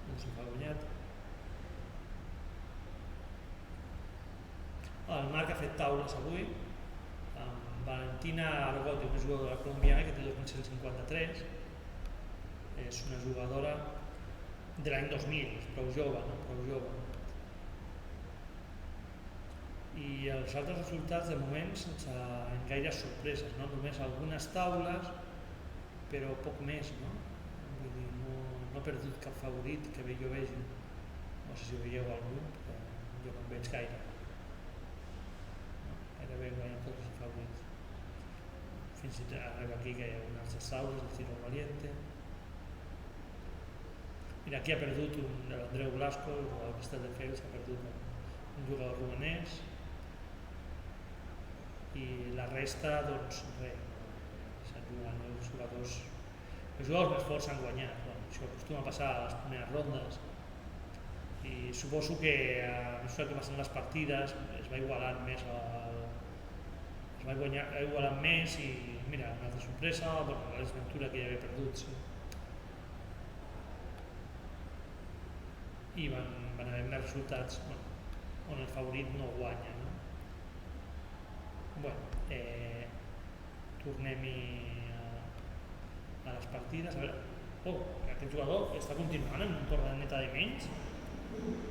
A: no sé què ha guanyat. El Marc ha fet taules avui, amb Valentina Argote, una jugadora colombiana que té 2.153, és una jugadora de l'any 2000, és prou jove, no? Prou jove. I els altres resultats, de moment, sense gaires sorpreses, no? Només algunes taules, però poc més, no? Vull dir, no he perdut cap favorit que jo vegi. No sé si veieu algun, però jo no en veig gaire. Gairebé guanyen tots els favorits. Fins i tot arriba aquí que hi ha unes taules, el Ciro Valiente. Mira, aquí ha perdut l'Andreu Blasco, el jugador que està de Fels, ha perdut un jugador romanès i la resta, doncs res, els jugadors més forts han guanyat. Això acostuma a passar a les primeres rondes i suposo que a mesura que passen les partides es va igualant més i mira, una altra sorpresa, l'Esventura que ja havia perdut, sí. I van haver més resultats on el favorit no guanya, no? Tornem-hi a les partides. A veure, aquest jugador està continuant en un torn de neta de menys?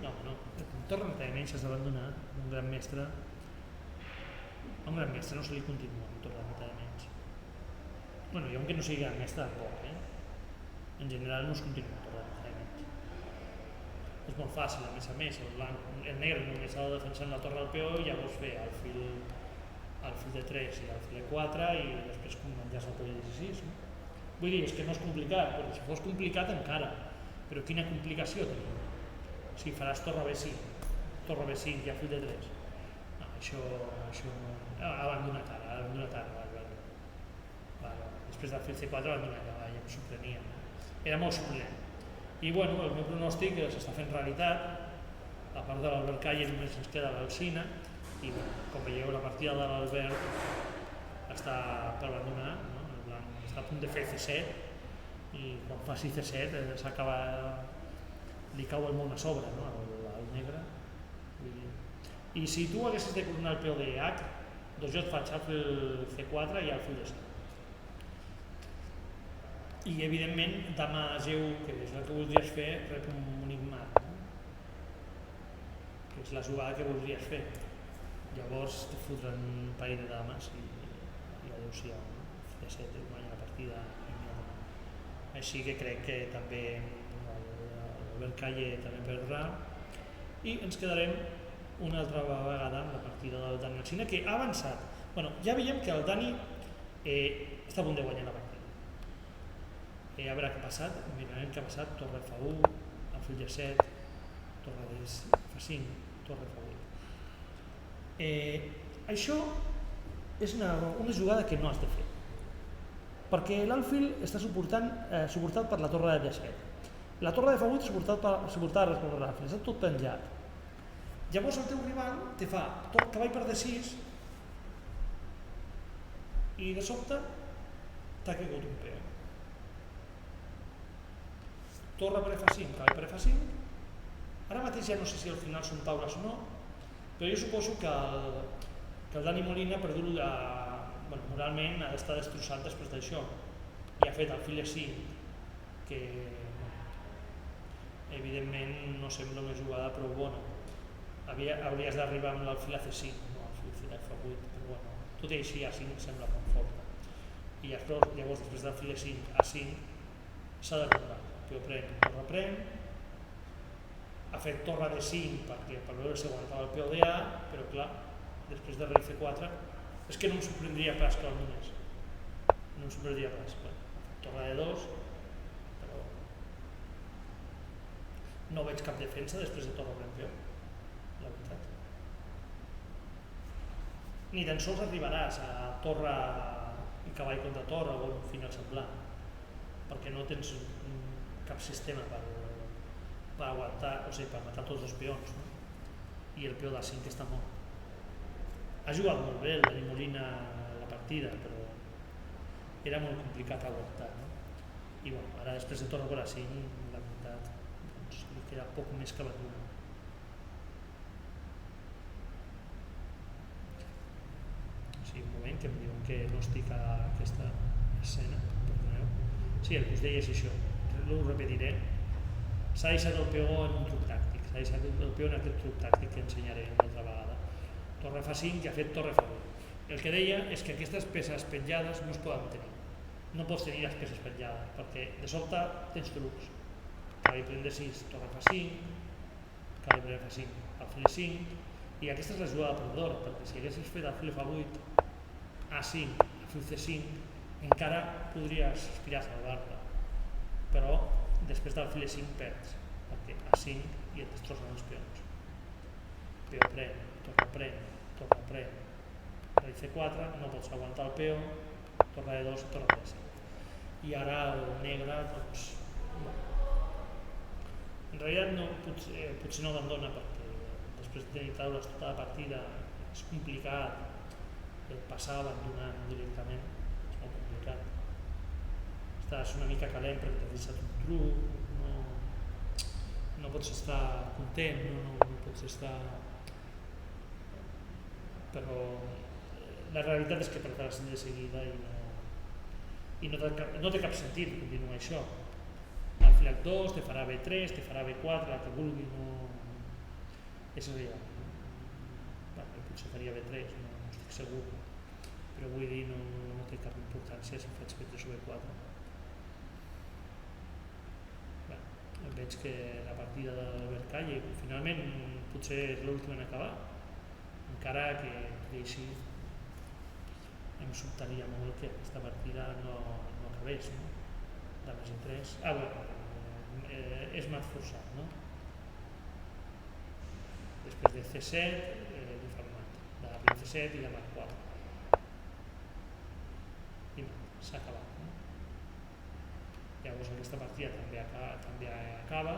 A: No, un torn de neta de menys has d'abandonar un gran mestre. A un gran mestre no se li continua un torn de neta de menys. I aunque no sigui gran mestre tampoc, en general no es continua un torn de neta de menys. És molt fàcil, a més, el negre només s'ha de defensar en la torre del peó i llavors fer el fil de 3 i el fil de 4 i després enllaça el peó de 16. No? Vull dir, és que no és complicat, perquè si fos complicat encara, però quina complicació tenim? Si faràs torre B5 i el fil de 3. No, això no... abandonat ara. Després del fil C4 abandonat, ja em sorprenia. Era molt sorprenent. I el meu pronòstic s'està fent realitat. A part de l'Albert Calle només ens queda l'Alcina i com veieu la partida de l'Albert està per abandonar, no? Està a punt de fer C7 i quan faci C7 li cau el món a sobre, no? Al negre. I si tu haguessis de coronar el peó de H, doncs jo et faig el fil C4 i el fil de 5. I evidentment dama Geu, que és el que voldries fer, rep un únic mat, no? Que és la jugada que voldries fer. Llavors te fotran un parell de dames i adeu-siau, no? C7 guanya la partida immediatament. Així que crec que també l'Albert Calle també perdrà i ens quedarem una altra vegada amb la partida del Dani Alcina, que ha avançat. Ja veiem que el Dani està a punt de guanyar la partida. A veure què ha passat, mirarem què ha passat, torre F1, el fil de 7, torre F5, torre F8. Això és una jugada que no has de fer, perquè l'alfil està suportat per la torre de D7. La torre de F8 suportada per l'alfil, està tot penjat. Llavors el teu rival te fa tot cavall per D6 i de sobte t'ha caigut un peó. Torre per F5, cavall per F5. Ara mateix ja no sé si al final són taules o no, però jo suposo que el Dani Molina ha perdut moralment ha d'estar destrossat després d'això i ha fet alfil E5 que evidentment no sembla una jugada prou bona. Hauries d'arribar amb l'alfil a C5, no l'alfil a F8, però bueno, tot i així A5 sembla molt forta. I llavors després d'alfil E5 a 5 s'ha de rondar, peó pren, torre pren, ha fet torre D5 per veure si aguantava el peó d'A, però clar, després de rei C4 és que no em sorprendria pas que el donés, no em sorprendria pas. Torre D2, però no veig cap defensa després de torre pren peó, la veritat. Ni tan sols arribaràs a torre i cavall contra torre o un final semblant, perquè no tens cap sistema per aguantar, o sigui, per matar tots els peons, no? I el peó d'A5 està mort. Ha jugat molt bé el Dani Molina la partida, però era molt complicat aguantar, no? I bueno, ara després de torre per A5, la veritat, doncs, li queda poc més que batuna. Sí, un moment que em diuen que no estic a aquesta escena, perdoneu. Sí, el que us deia és això, ho repetiré. S'ha deixat el peó en un truc tàctic, s'ha deixat el peó en aquest truc tàctic que ensenyaré una altra vegada. Torre F5 i ha fet torre F8. El que deia és que aquestes peces penjades no es poden tenir. No pots tenir les peces penjades, perquè de sobte tens trucs. Cavall pren D6, torre F5, cavall pren F5, alfil E5, i aquesta és la jugada perdedora, perquè si haguessis fet alfil F8, A5, alfil C5, encara podries aspirar a salvar-la. Però després d'alfil E5 perds, perquè A5 i et destrossen els peons. Peó pren, torre pren, rei C4, no pots aguantar el peó, torre E2, torre D5. I ara el negre, doncs, en realitat no, potser no abandona perquè després de tenir taules tota la partida és complicat passar abandonant directament, és molt complicat. Estàs una mica calent perquè t'has deixat un truc, no pots estar content, no pots estar... Però la realitat és que perdràs de seguida i no té cap sentit continuar això. Alfil H2 te farà B3, te farà B4, el que vulgui, no... És real. Potser faria B3, no estic segur, però vull dir, no té cap importància si faig B3 o B4. Veig que la partida d'Albert Calle finalment potser és l'última en acabar, encara que així em sobtaria molt que aquesta partida no acabés, no? De més de 3. És mat forçat, no? Després de C7 li fa mat, de rei C7 i de mat 4. I s'ha acabat, no? Llavors aquesta partida també acaba,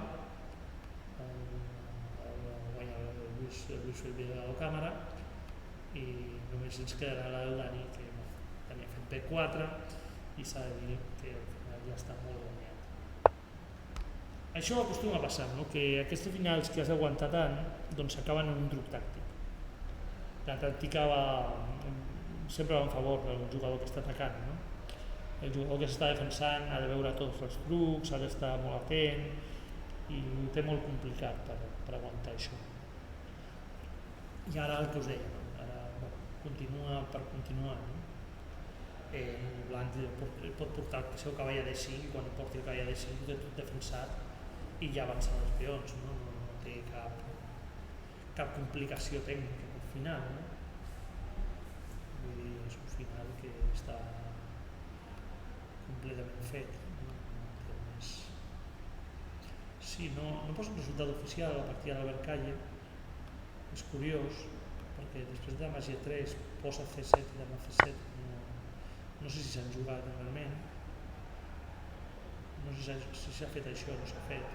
A: guanya el Lluís Felvida de la càmera i només ens quedarà la del Dani, que Dani ha fet B4 i s'ha de dir que al final ja està molt guanyat. Això acostuma a passar, no? Que aquests finals que has d'aguantar tant doncs s'acaben en un truc tàctic. La tàctica sempre va en favor del jugador que està atacant, no? El jugador que s'està defensant ha de veure tots els trucs, ha d'estar molt atent i ho té molt complicat per aguantar això. I ara el que us deia, no? Ara continua per continuar, no? El blanc pot portar el seu cavall a D5 i quan porti el cavall a D5 ho té tot defensat i ja avancen els peons, no té cap complicació tècnica al final, no? Vull dir, és un final que està completament fet, no? Sí, no posa un resultat oficial a la partida d'Albert Calle, és curiós perquè després de dama G3 posa C7 i dama C7, no sé si s'han jugat realment, no sé si s'ha fet això o no s'ha fet.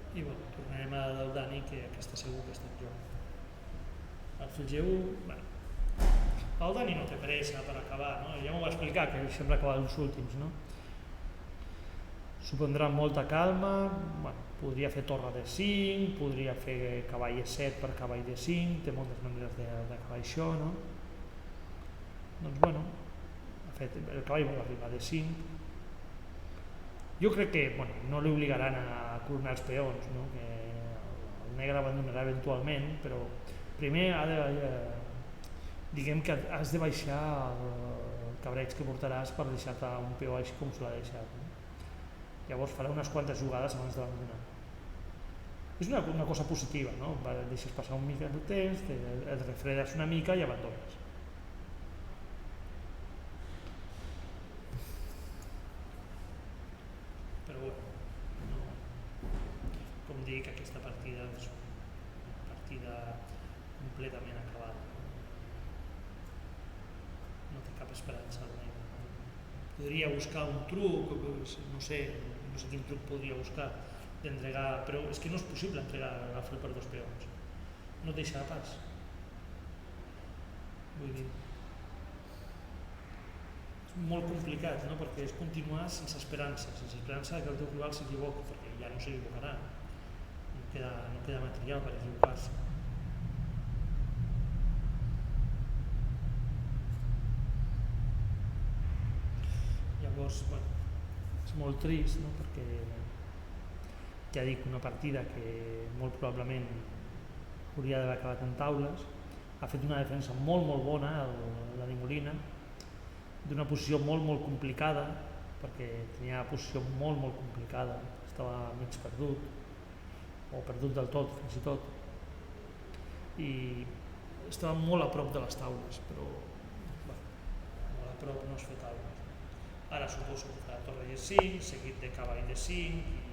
A: I bueno, tornarem a del Dani, que aquesta segur que està en joc. El fill G1, el Dani no té pressa per acabar, no? Ja m'ho va explicar, que sembla acabar els últims, no? S'ho prendrà amb molta calma, podria fer torre de 5, podria fer cavall E7 per cavall de 5, té moltes maneres d'acabar això, no? Doncs bueno, el cavall vol arribar de 5. Jo crec que no li obligaran a coronar els peons, no? Que el negre abandonarà eventualment, però primer diguem que has de baixar el cabreig que portaràs per deixar-te un peó així com se l'ha deixat, no? Llavors farà unes quantes jugades abans d'abandonar. És una cosa positiva, no? Deixes passar un mica de temps, et refredes una mica i abandones. Però bueno, com dic, aquesta partida és una partida completament acabada. No té cap esperança el negre. Podria buscar un truc, no sé quin truc podria buscar d'entregar, però és que no és possible entregar l'alfil per 2 peons. No et deixarà pas. Vull dir, és molt complicat, no? Perquè és continuar sense esperança que el teu rival s'equivoqui, perquè ja no s'equivocarà. No queda material per equivocar-se. Llavors, és molt trist, no? Perquè ja dic, una partida que molt probablement hauria d'haver acabat en taules, ha fet una defensa molt bona, la de Molina, d'una posició molt complicada, perquè tenia una posició molt complicada, estava mig perdut, o perdut del tot, fins i tot, i estava molt a prop de les taules, però molt a prop no es fa taules. Ara suposo que farà torre G5, seguit de cavall de 5,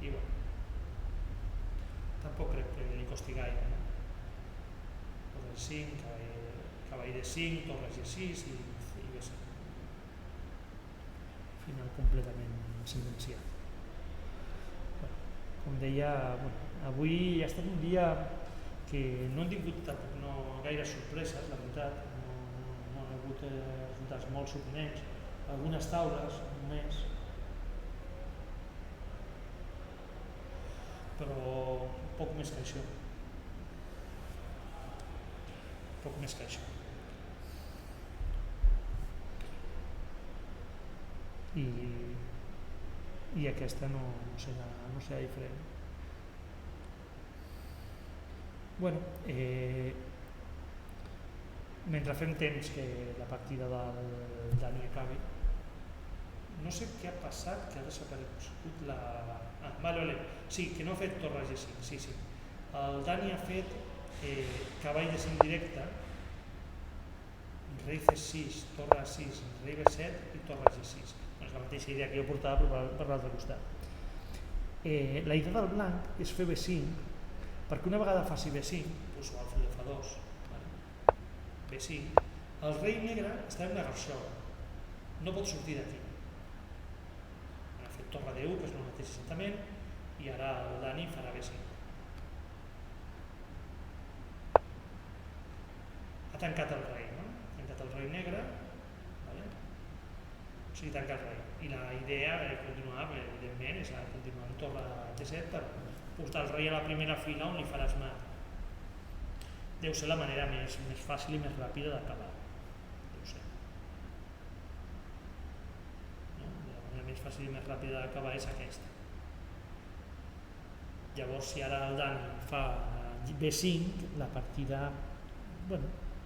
A: i bueno, tampoc crec que li costi gaire, no? Torre G5, cavall de 5, torre G6 i B5. Final completament sentenciat. Com deia, avui ha estat un dia que no hem tingut gaire sorpreses, la veritat, no ha hagut resultats molt sorprenents, algunes taules només, però poc més que això. Poc més que això. I aquesta no serà diferent. Bueno, mentre fem temps que la partida del Dani acabi, no sé què ha passat, que ha desaparegut la... vale. Sí, que no ha fet torre G5, sí. El Dani ha fet cavall de 5 directe, rei C6, torre A6, rei B7 i torre G6. És la mateixa idea que jo portava per l'altre costat. La idea del blanc és fer B5, perquè una vegada faci B5, doncs l'alfil fa 2, B5, el rei negre està en una garxola, no pot sortir d'aquí. Ha fet torre D1, que és el mateix exactament, i ara el Dani farà B5. Ha tancat el rei, no? Ha tancat el rei negre, o sigui, tancar el rei. I la idea és continuar, evidentment, és continuar en torre T7 per portar el rei a la primera fila on li faràs mà. Deu ser la manera més fàcil i més ràpida d'acabar. Deu ser. No? La manera més fàcil i més ràpida d'acabar és aquesta. Llavors, si ara el Dani fa B5, la partida,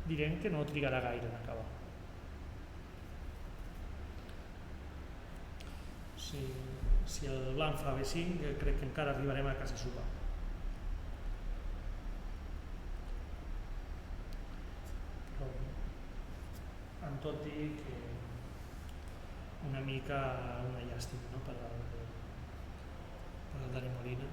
A: direm que no trigarà gaire en acabar. Si el blanc fa B5, crec que encara arribarem a casa seva. Però, amb tot dic que una mica una llàstima, no? el Dani Molina.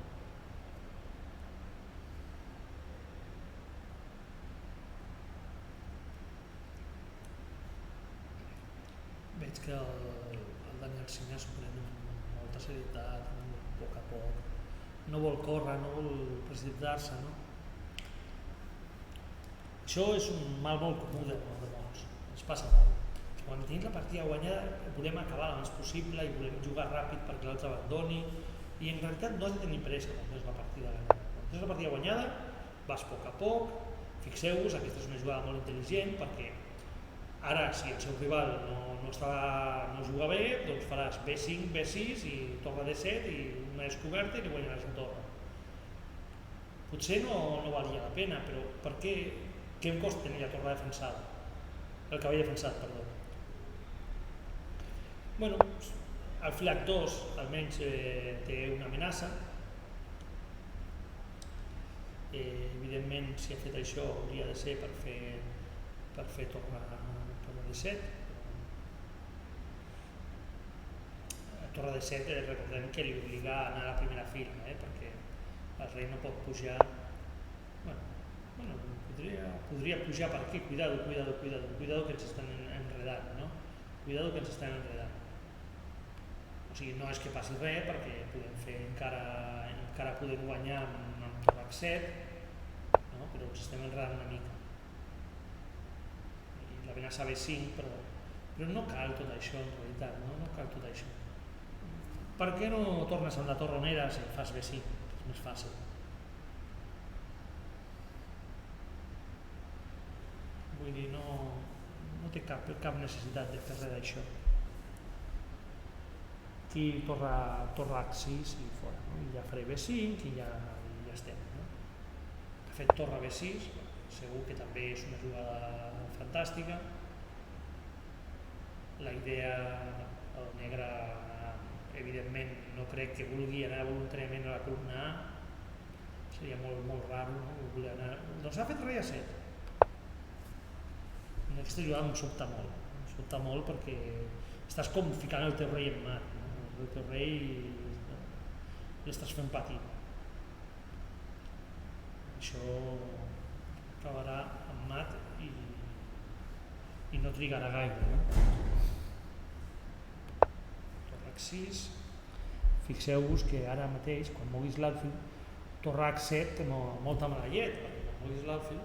A: Veig que el Dani Alsina s'ho pren amb molta serietat, a poc a poc. No vol córrer, no vol precipitar-se, no? Això és un mal molt comú de molts, ens passa molt. Quan tenim la partida guanyada volem acabar el més possible i volem jugar ràpid perquè l'altre abandoni i en realitat no has de tenir pressa quan tens la partida guanyada. Quan tens la partida guanyada vas a poc a poc, fixeu-vos, aquesta és una jugada molt intel·ligent perquè ara si el seu rival no juga bé, doncs faràs B5, B6 i torre D7 i una descoberta i li guanyaràs la torre. Potser no valia la pena, però per què em costa tenir la torre defensada? El cavall defensat, perdó. Bueno, el fil H2 almenys té una amenaça. Evidentment, si ha fet això, hauria de ser per fer torre D7. Torre D7, recordem que li obliga a anar a la primera fila, perquè el rei no pot pujar. Podria pujar per aquí, cuidado que ens estan enredant, no? Cuidado que ens estan enredant. O sigui, no és que passi res perquè podem fer encara podem guanyar amb torre H7, no? Però ens estem enredant una mica. I l'amenaça B5, però no cal tot això en realitat, no cal tot això. Per què no tornes amb la torre on eres i fas B5? És més fàcil. Vull dir, no té cap necessitat de fer res d'això. Aquí torre H6 i fora, no? I ja faré B5 i ja estem. No? De fet, torre B6, segur que també és una jugada fantàstica. La idea, el negre, evidentment, no crec que vulgui anar voluntàriament a la columna A. Seria molt raro, no? Voler anar... Doncs ha fet rei a 7. Aquesta jugada em sobta molt perquè estàs com ficant el teu rei en mat, no? El teu rei l'estàs fent patir. Això acabarà en mat i no trigarà gaire, no? Torre H6, fixeu-vos que ara mateix, quan moguis l'alfil, torre H7 té molta mala llet, perquè quan moguis l'alfil,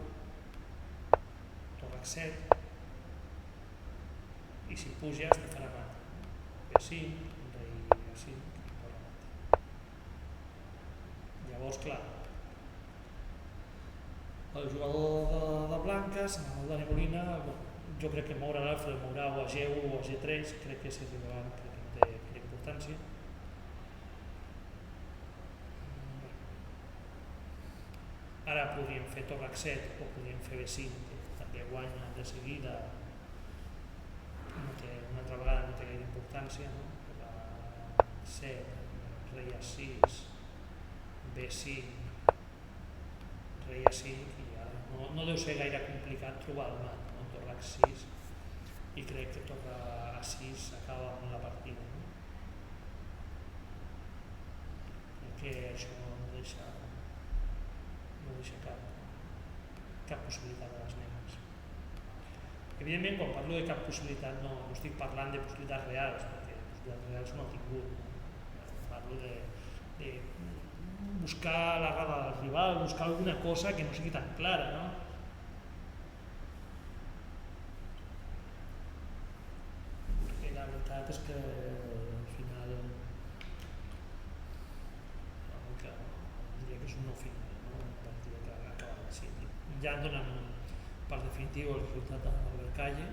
A: torre H7, i si puges te farà mat. B5, rei A5 i torre mat. Llavors, clar, el jugador de blanques, el Dani Molina, jo crec que moure l'alfil, mourà o a G1 o a G3, crec que és irrellevant, crec que no té importància. Ara podríem fer torre H7 o podríem fer B5, que també guanya de seguida. Una altra vegada no té gaire importància, no? La 7, rei A6, B5, rei A5 i ja no deu ser gaire complicat trobar el mat, no? Torre H6 i crec que torre A6 acaba amb la partida, no? Perquè això no deixa cap possibilitat a les negres. Evidentment, quan parlo de cap possibilitat no estic parlant de possibilitats reals, perquè possibilitats reals no he tingut. No? Parlo de buscar la rada del rival, buscar alguna cosa que no sigui tan clara, no? Perquè la veritat és que al final diria que és un no final, no? Una partida que ha acabat així. Ja donen per definitiu el resultat d'Albert Calle,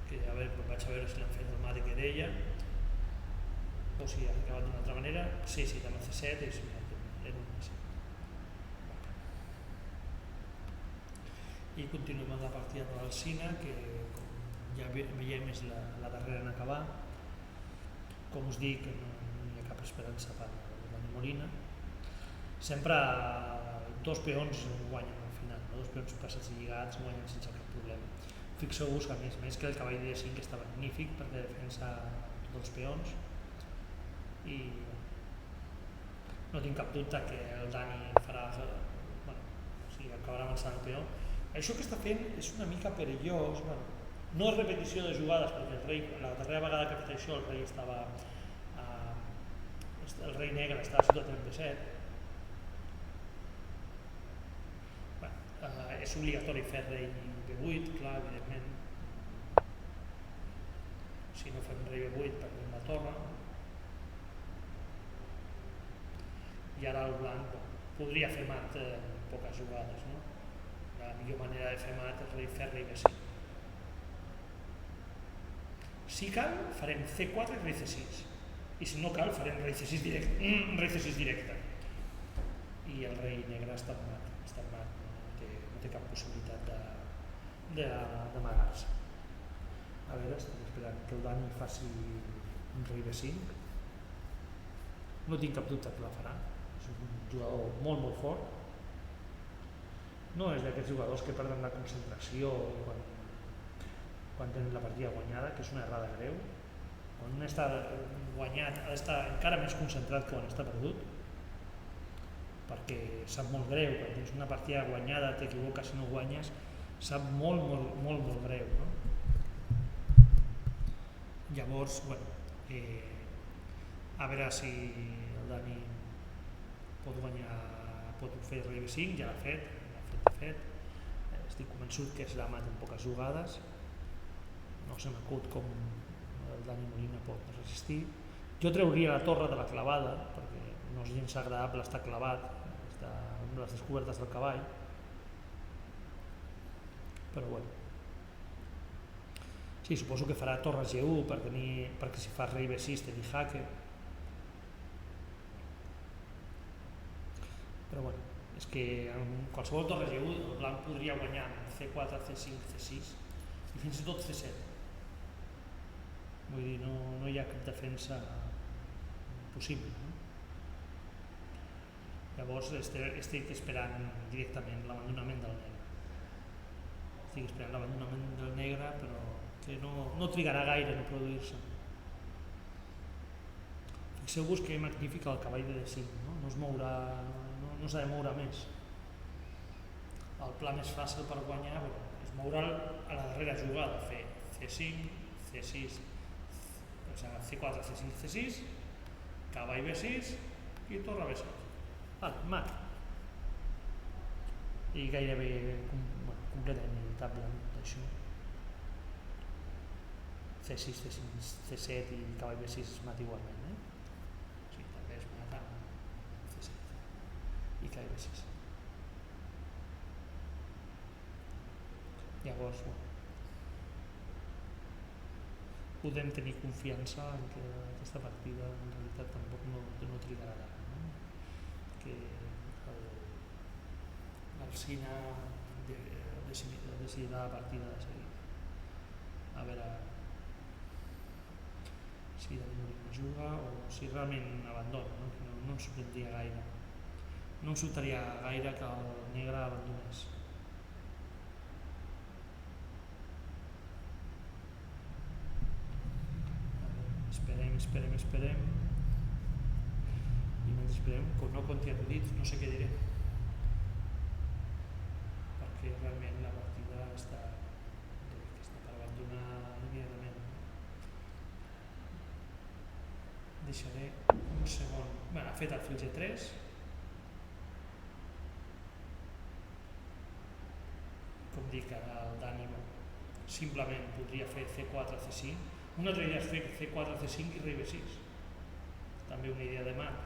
A: que vaig a veure si l'han fet el mate que deia o si ha acabat d'una altra manera. Sí, amb el C7 és un C. I continuem amb la partida de l'Alsina, que com ja veiem és la darrera en acabar. Com us dic, no hi ha cap esperança per Dani Molina. Sempre dos peons guanyen al final, no? Dos peons passats i lligats guanyen sense cap problema. Fixeu-vos que a més que el cavall de D5 està magnífic perquè defensa tots els peons i no tinc cap dubte que el Dani farà, acabarà avançant el peó. Això que està fent és una mica perillós, no és repetició de jugades, perquè el rei, la darrera vegada que ha fet això, el rei negre estava a ciutat 37. És obligatori fer rei B8, clar, evidentment. Si no fem rei B8 perdem la torre. I ara el blanc podria fer mat en poques jugades, no? La millor manera de fer mat és fer rei B5. Si cal, farem C4 i rei C6. I si no cal, farem rei C6 directe. I el rei negre està mat, no té cap possibilitat d'amagar-se. A veure, estic esperant que el Dani faci un rei B5. No tinc cap dubte que la farà. És un jugador molt, molt fort. No és d'aquests jugadors que perden la concentració quan tenen la partida guanyada, que és una errada greu. Quan un està guanyat ha d'estar encara més concentrat que quan està perdut, perquè sap molt greu, quan tens una partida guanyada, t'equivoques i no guanyes, sap molt greu, no? Llavors, a veure si el Dani pot fer rei B5, ja l'ha fet. Estic convençut que serà mat en poques jugades. No se m'acut com el Dani Molina pot resistir. Jo trauria la torre de la clavada, perquè no és gens agradable estar clavat, està amb les descobertes del cavall. Però bueno. Sí, suposo que farà torre G1 perquè si fa rei B6 tenir jaque. Però bueno, és que en qualsevol torre G1 el blanc podria guanyar C4, C5, C6 i fins i tot C7. Vull dir, no hi ha cap defensa possible, no? Llavors estic esperant directament l'abandonament del negre. Però que no trigarà gaire en produir-se. Fixeu-vos que magnífic el cavall de D5, no es mourà, no s'ha de moure més. El pla més fàcil per guanyar és moure a la darrera jugada, fer C5, C6, C4, C5, C6, cavall B6 i torre B6. Mat. I gairebé completament inevitable això. C6, C5, C7 i cavall B6 es mat igualment. Sí, també es mata C7 i cavall B6. Llavors, podem tenir confiança en que aquesta partida en realitat tampoc no trigarà gaire, no? Que el Sina decidirà la partida de seguida. A veure si Dani Molina juga o si realment abandona, no em sorprendria gaire. No em sorprendria gaire que el negre abandonés. Esperem. I mentre esperem, no compti acudits, no sé què diré. Perquè realment la partida està per abandonar immediatament. Deixaré un segon. Ha fet el fil G3. Com dic, ara el Dani simplement podria fer C4, C5. Una altra idea és fer C4, C5 i rei B6. També una idea de mat.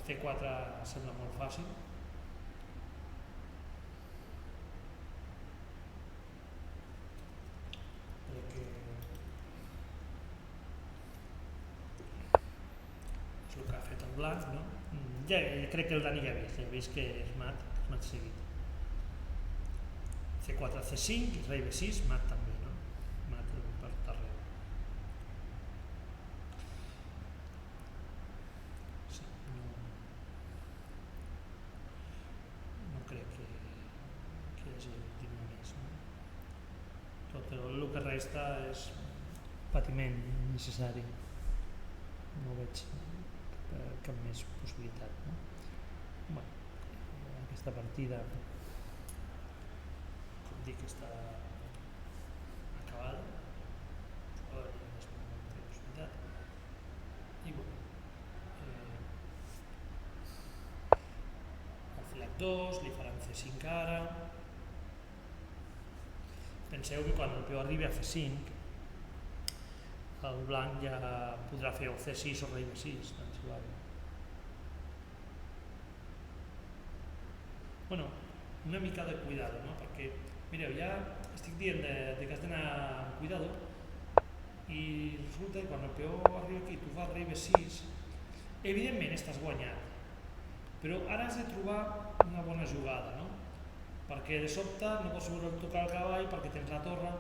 A: C4 sembla molt fàcil. Perquè és el que ha fet el blanc, no? Ja, crec que el Dani ja ha vist que és mat seguit. C4, C5 i rei B6, mat també, no? Mat per darrere. Sí, no crec que hi hagi continuar més, no? Tot el que resta és patiment necessari. No veig cap més possibilitat, no? Bueno, aquesta partida com dic està acabada, i bueno, el flac 2 li faran C5 ara. Penseu que quan el peó arribi a C5 el blanc ja podrà fer el C6 o rei B6, doncs igual. Bueno, una mica de cuidado, no? Perquè, mireu, ja estic dient de que has d'anar amb cuidado i resulta que quan el peó arriba aquí tu vas rei B6, evidentment estàs guanyat, però ara has de trobar una bona jugada, no? Perquè de sobte no pots tocar el cavall perquè tens la torre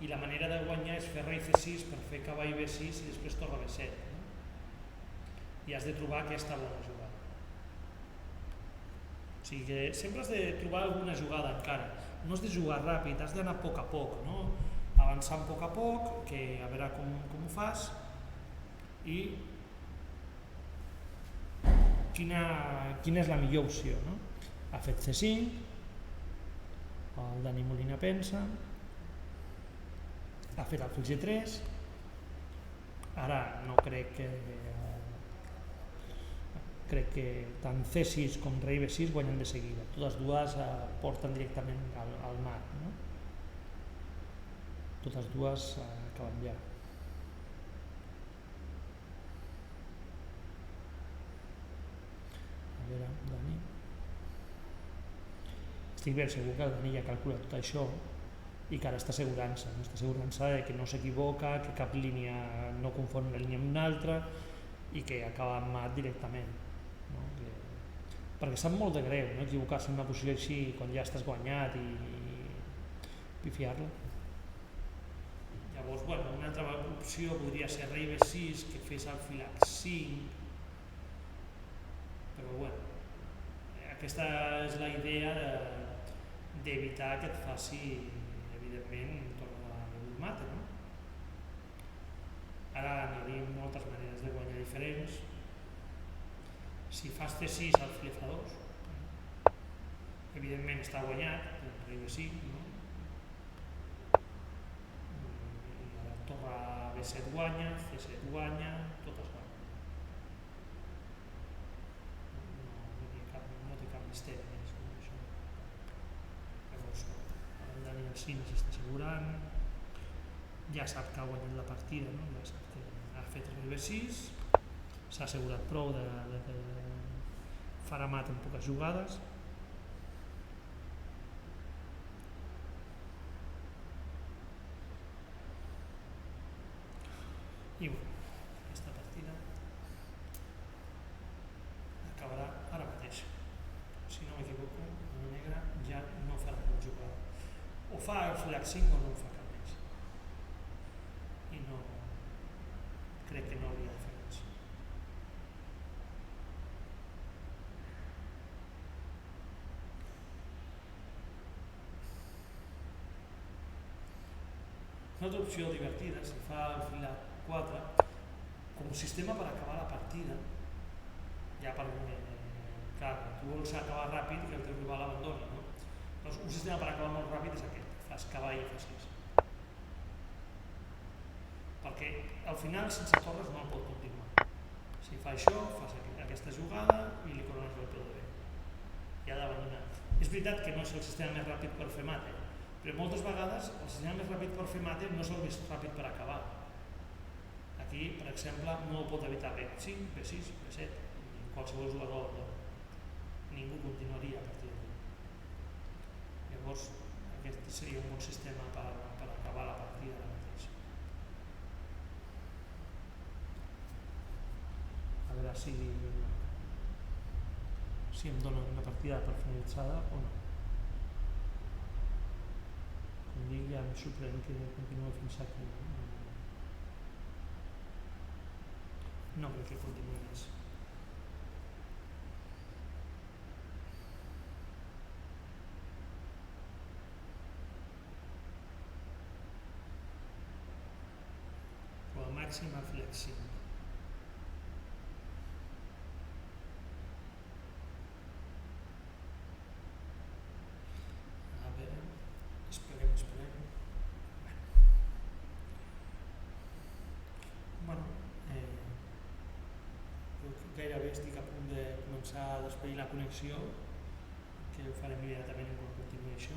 A: i la manera de guanyar és fer rei C6 per fer cavall B6 i després torre B7, no? I has de trobar aquesta bona jugada. O sigui que sempre has de trobar alguna jugada encara, no has de jugar ràpid, has d'anar a poc, no? Avançant a poc, que a veure com ho fas i quina és la millor opció, no? Ha fet C5, el Dani Molina pensa, ha fet el fil G3, ara no crec que tant C6 com rei B6 guanyen de seguida, totes dues porten directament al mar, no? Totes dues acaben ja. A veure, Dani. Estic ben segur que el Dani ja ha calculat tot això i que ara està assegurant-se, no? Està assegurant-se que no s'equivoca, que cap línia no confon una línia amb una altra i que acaba en mat directament, no? Perquè sap molt de greu, no? Equivocar-se en una posició així quan ja estàs guanyat i pifiar-la. Llavors, bueno, una altra opció podria ser rei B6, que fes el fil H5, però bueno, aquesta és la idea d'evitar que et faci, evidentment, torna a rebut mate, no? Ara n'hi hauria moltes maneres de guanyar diferents. Si fas C6 al fil F2, evidentment està guanyat, el rei B5, no? Torre B7 guanya, C7 guanya, totes guanyen. No té cap misteri més, no? Això. Llavors, el Dani al cine s'està assegurant, ja sap que ha guanyat la partida, no? Ja sap que ha fet rei B6, s'ha assegurat prou de que farà mat en poques jugades. I bueno, aquesta partida acabarà ara mateix. Si no m'equivoco, el negre ja no farà cap jugada. O fa el fil H5 o no fa cap més. I no, crec que no hauria de fer més. Una altra opció divertida, si fa el fil H4, com a sistema per acabar la partida, ja per clar, tu vols acabar ràpid i que el teu rival abandoni, no? Doncs un sistema per acabar molt ràpid és aquest, fas cavall i F6. Perquè al final sense torres no el pot continuar. Si fa això, fas aquesta jugada i li corones el peu de bé. I ha d'abandonar. És veritat que no és el sistema més ràpid per fer mate, però moltes vegades el sistema més ràpid per fer mate no és el més ràpid per acabar. Aquí, per exemple, no pot evitar B5, B6, B7, i qualsevol jugador ningú continuaria a partir d'aquí. Llavors, aquest seria un bon sistema per acabar la partida ara mateix. A veure si em donen una partida per finalitzada o no. Com dic, ja em sorprèn que continuï fins aquí. No crec que continuï més. Com a màxim a fil H5. gairebé estic a punt de començar a despedir la connexió, que ho farem immediatament quan continuï això.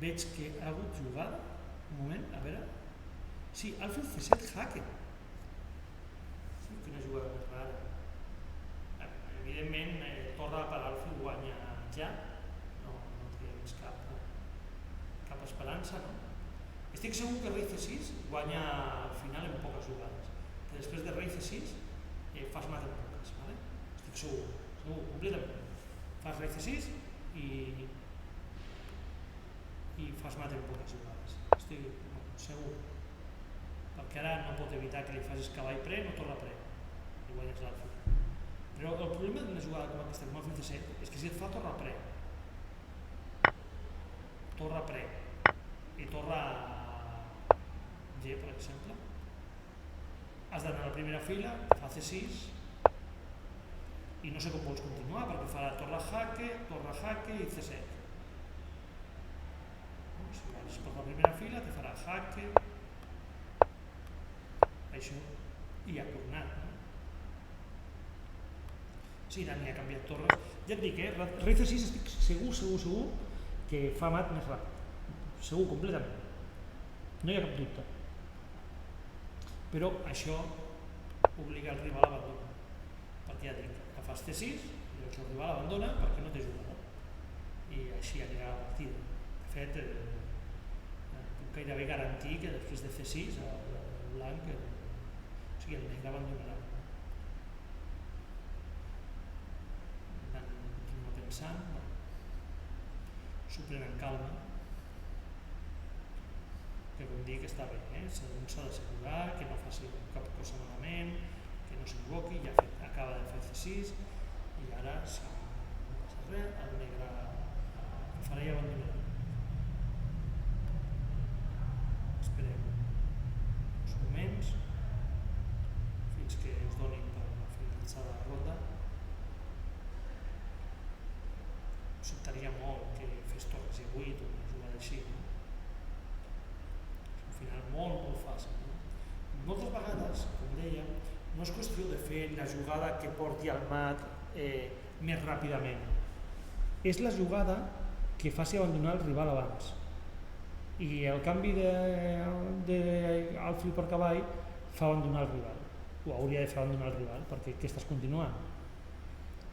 A: Veig que ha hagut jugada, un moment, a veure. Sí, Alfred C7 Hacker. Sí, quina jugada més rara. Evidentment, torna per Alfred guanya ja, no té més cap esperança, no? Estic segur que rei C6 guanya al final en poques jugades, que després de rei C6 fas mat en poques, ¿vale? Estic segur, completament. Fas rei C6 i fas mat en poques jugades, estic segur, perquè ara no pot evitar que li facis cavall pre, no torna pre, i guanyes l'alfa. Però el problema d'una jugada com aquesta, com el rei C7, és que si et fa torre pre, i torre G, per exemple, has d'anar a la primera fila, fa C6, i no sé com vols continuar, perquè farà torre jaque i C7. Si vas per la primera fila, te farà jaque, això, i ha tornat, no? Sí, Dani ha canviat torres. Ja et dic, rei C6 estic segur que fa mat més ràpid. Segur, completament. No hi ha cap dubte. Però això obliga el rival a abandonar. Perquè ja dic, que fas C6 i el seu rival abandona perquè no té jugada. I així anirà la partida. De fet, puc gairebé garantir que després de C6 el blanc, o sigui, el negre abandonarà. Continua pensant, s'ho pren en calma, que com dic està bé, s'ha d'assegurar que no faci cap cosa malament, que no s'equivoqui, ja acaba de fer C6 i ara, si no passa res, el negre el farà i abandonarà. Esperem uns moments fins que us donin per finalitzar la ronda. Sobtaria molt que fes torres i 8 o una jugada així, no? És un final molt fàcil, no? Moltes vegades, com deia, no és qüestió de fer la jugada que porti al mat més ràpidament. És la jugada que faci abandonar el rival abans. I el canvi d'alfil per cavall fa abandonar el rival. O hauria de fer abandonar el rival, perquè què estàs continuant?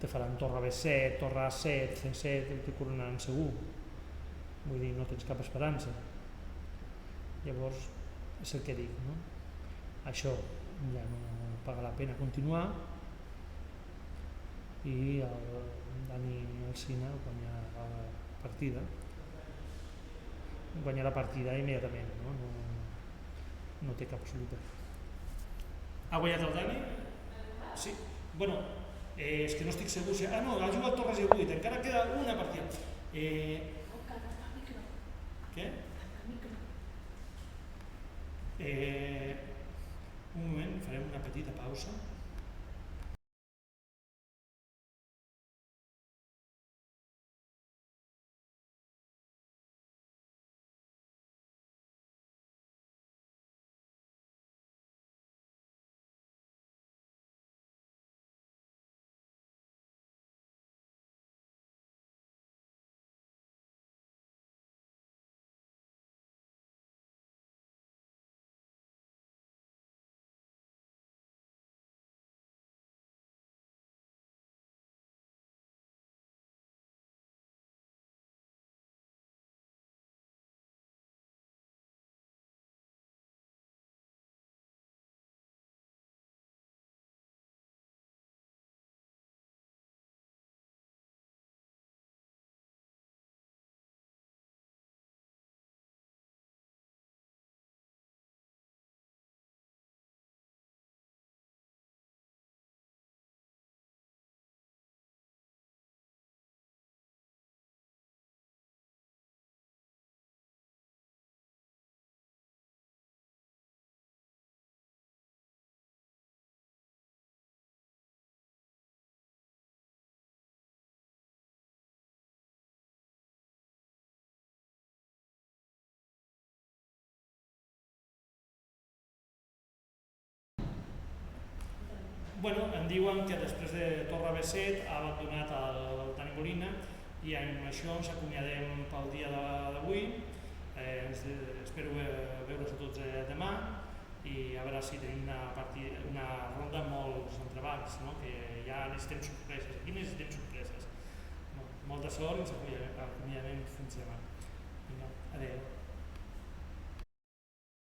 A: Te faran torre B7, torre A7, C7, i te coronaran segur. Vull dir, no tens cap esperança. Llavors, és el que dic, no? Això ja no paga la pena continuar i el Dani Alsina guanya la partida. Guanya la partida immediatament, no? No té cap absoluta. Ha guanyat el Dani? Sí. Bueno, és que no estic segur si... no, ha jugat torres i 8, encara queda una partida. Què? Un moment, farem una petita pausa. Bueno, em diuen que després de Torre B7 ha abandonat el Dani Molina i amb això ens acomiadem pel dia d'avui. Espero veure-us a tots demà i a veure si tenim una ronda amb molts entrebancs, no? Que ja necessitem sorpreses, aquí necessitem sorpreses. Molta sort i ens acomiadem fins demà. Adéu.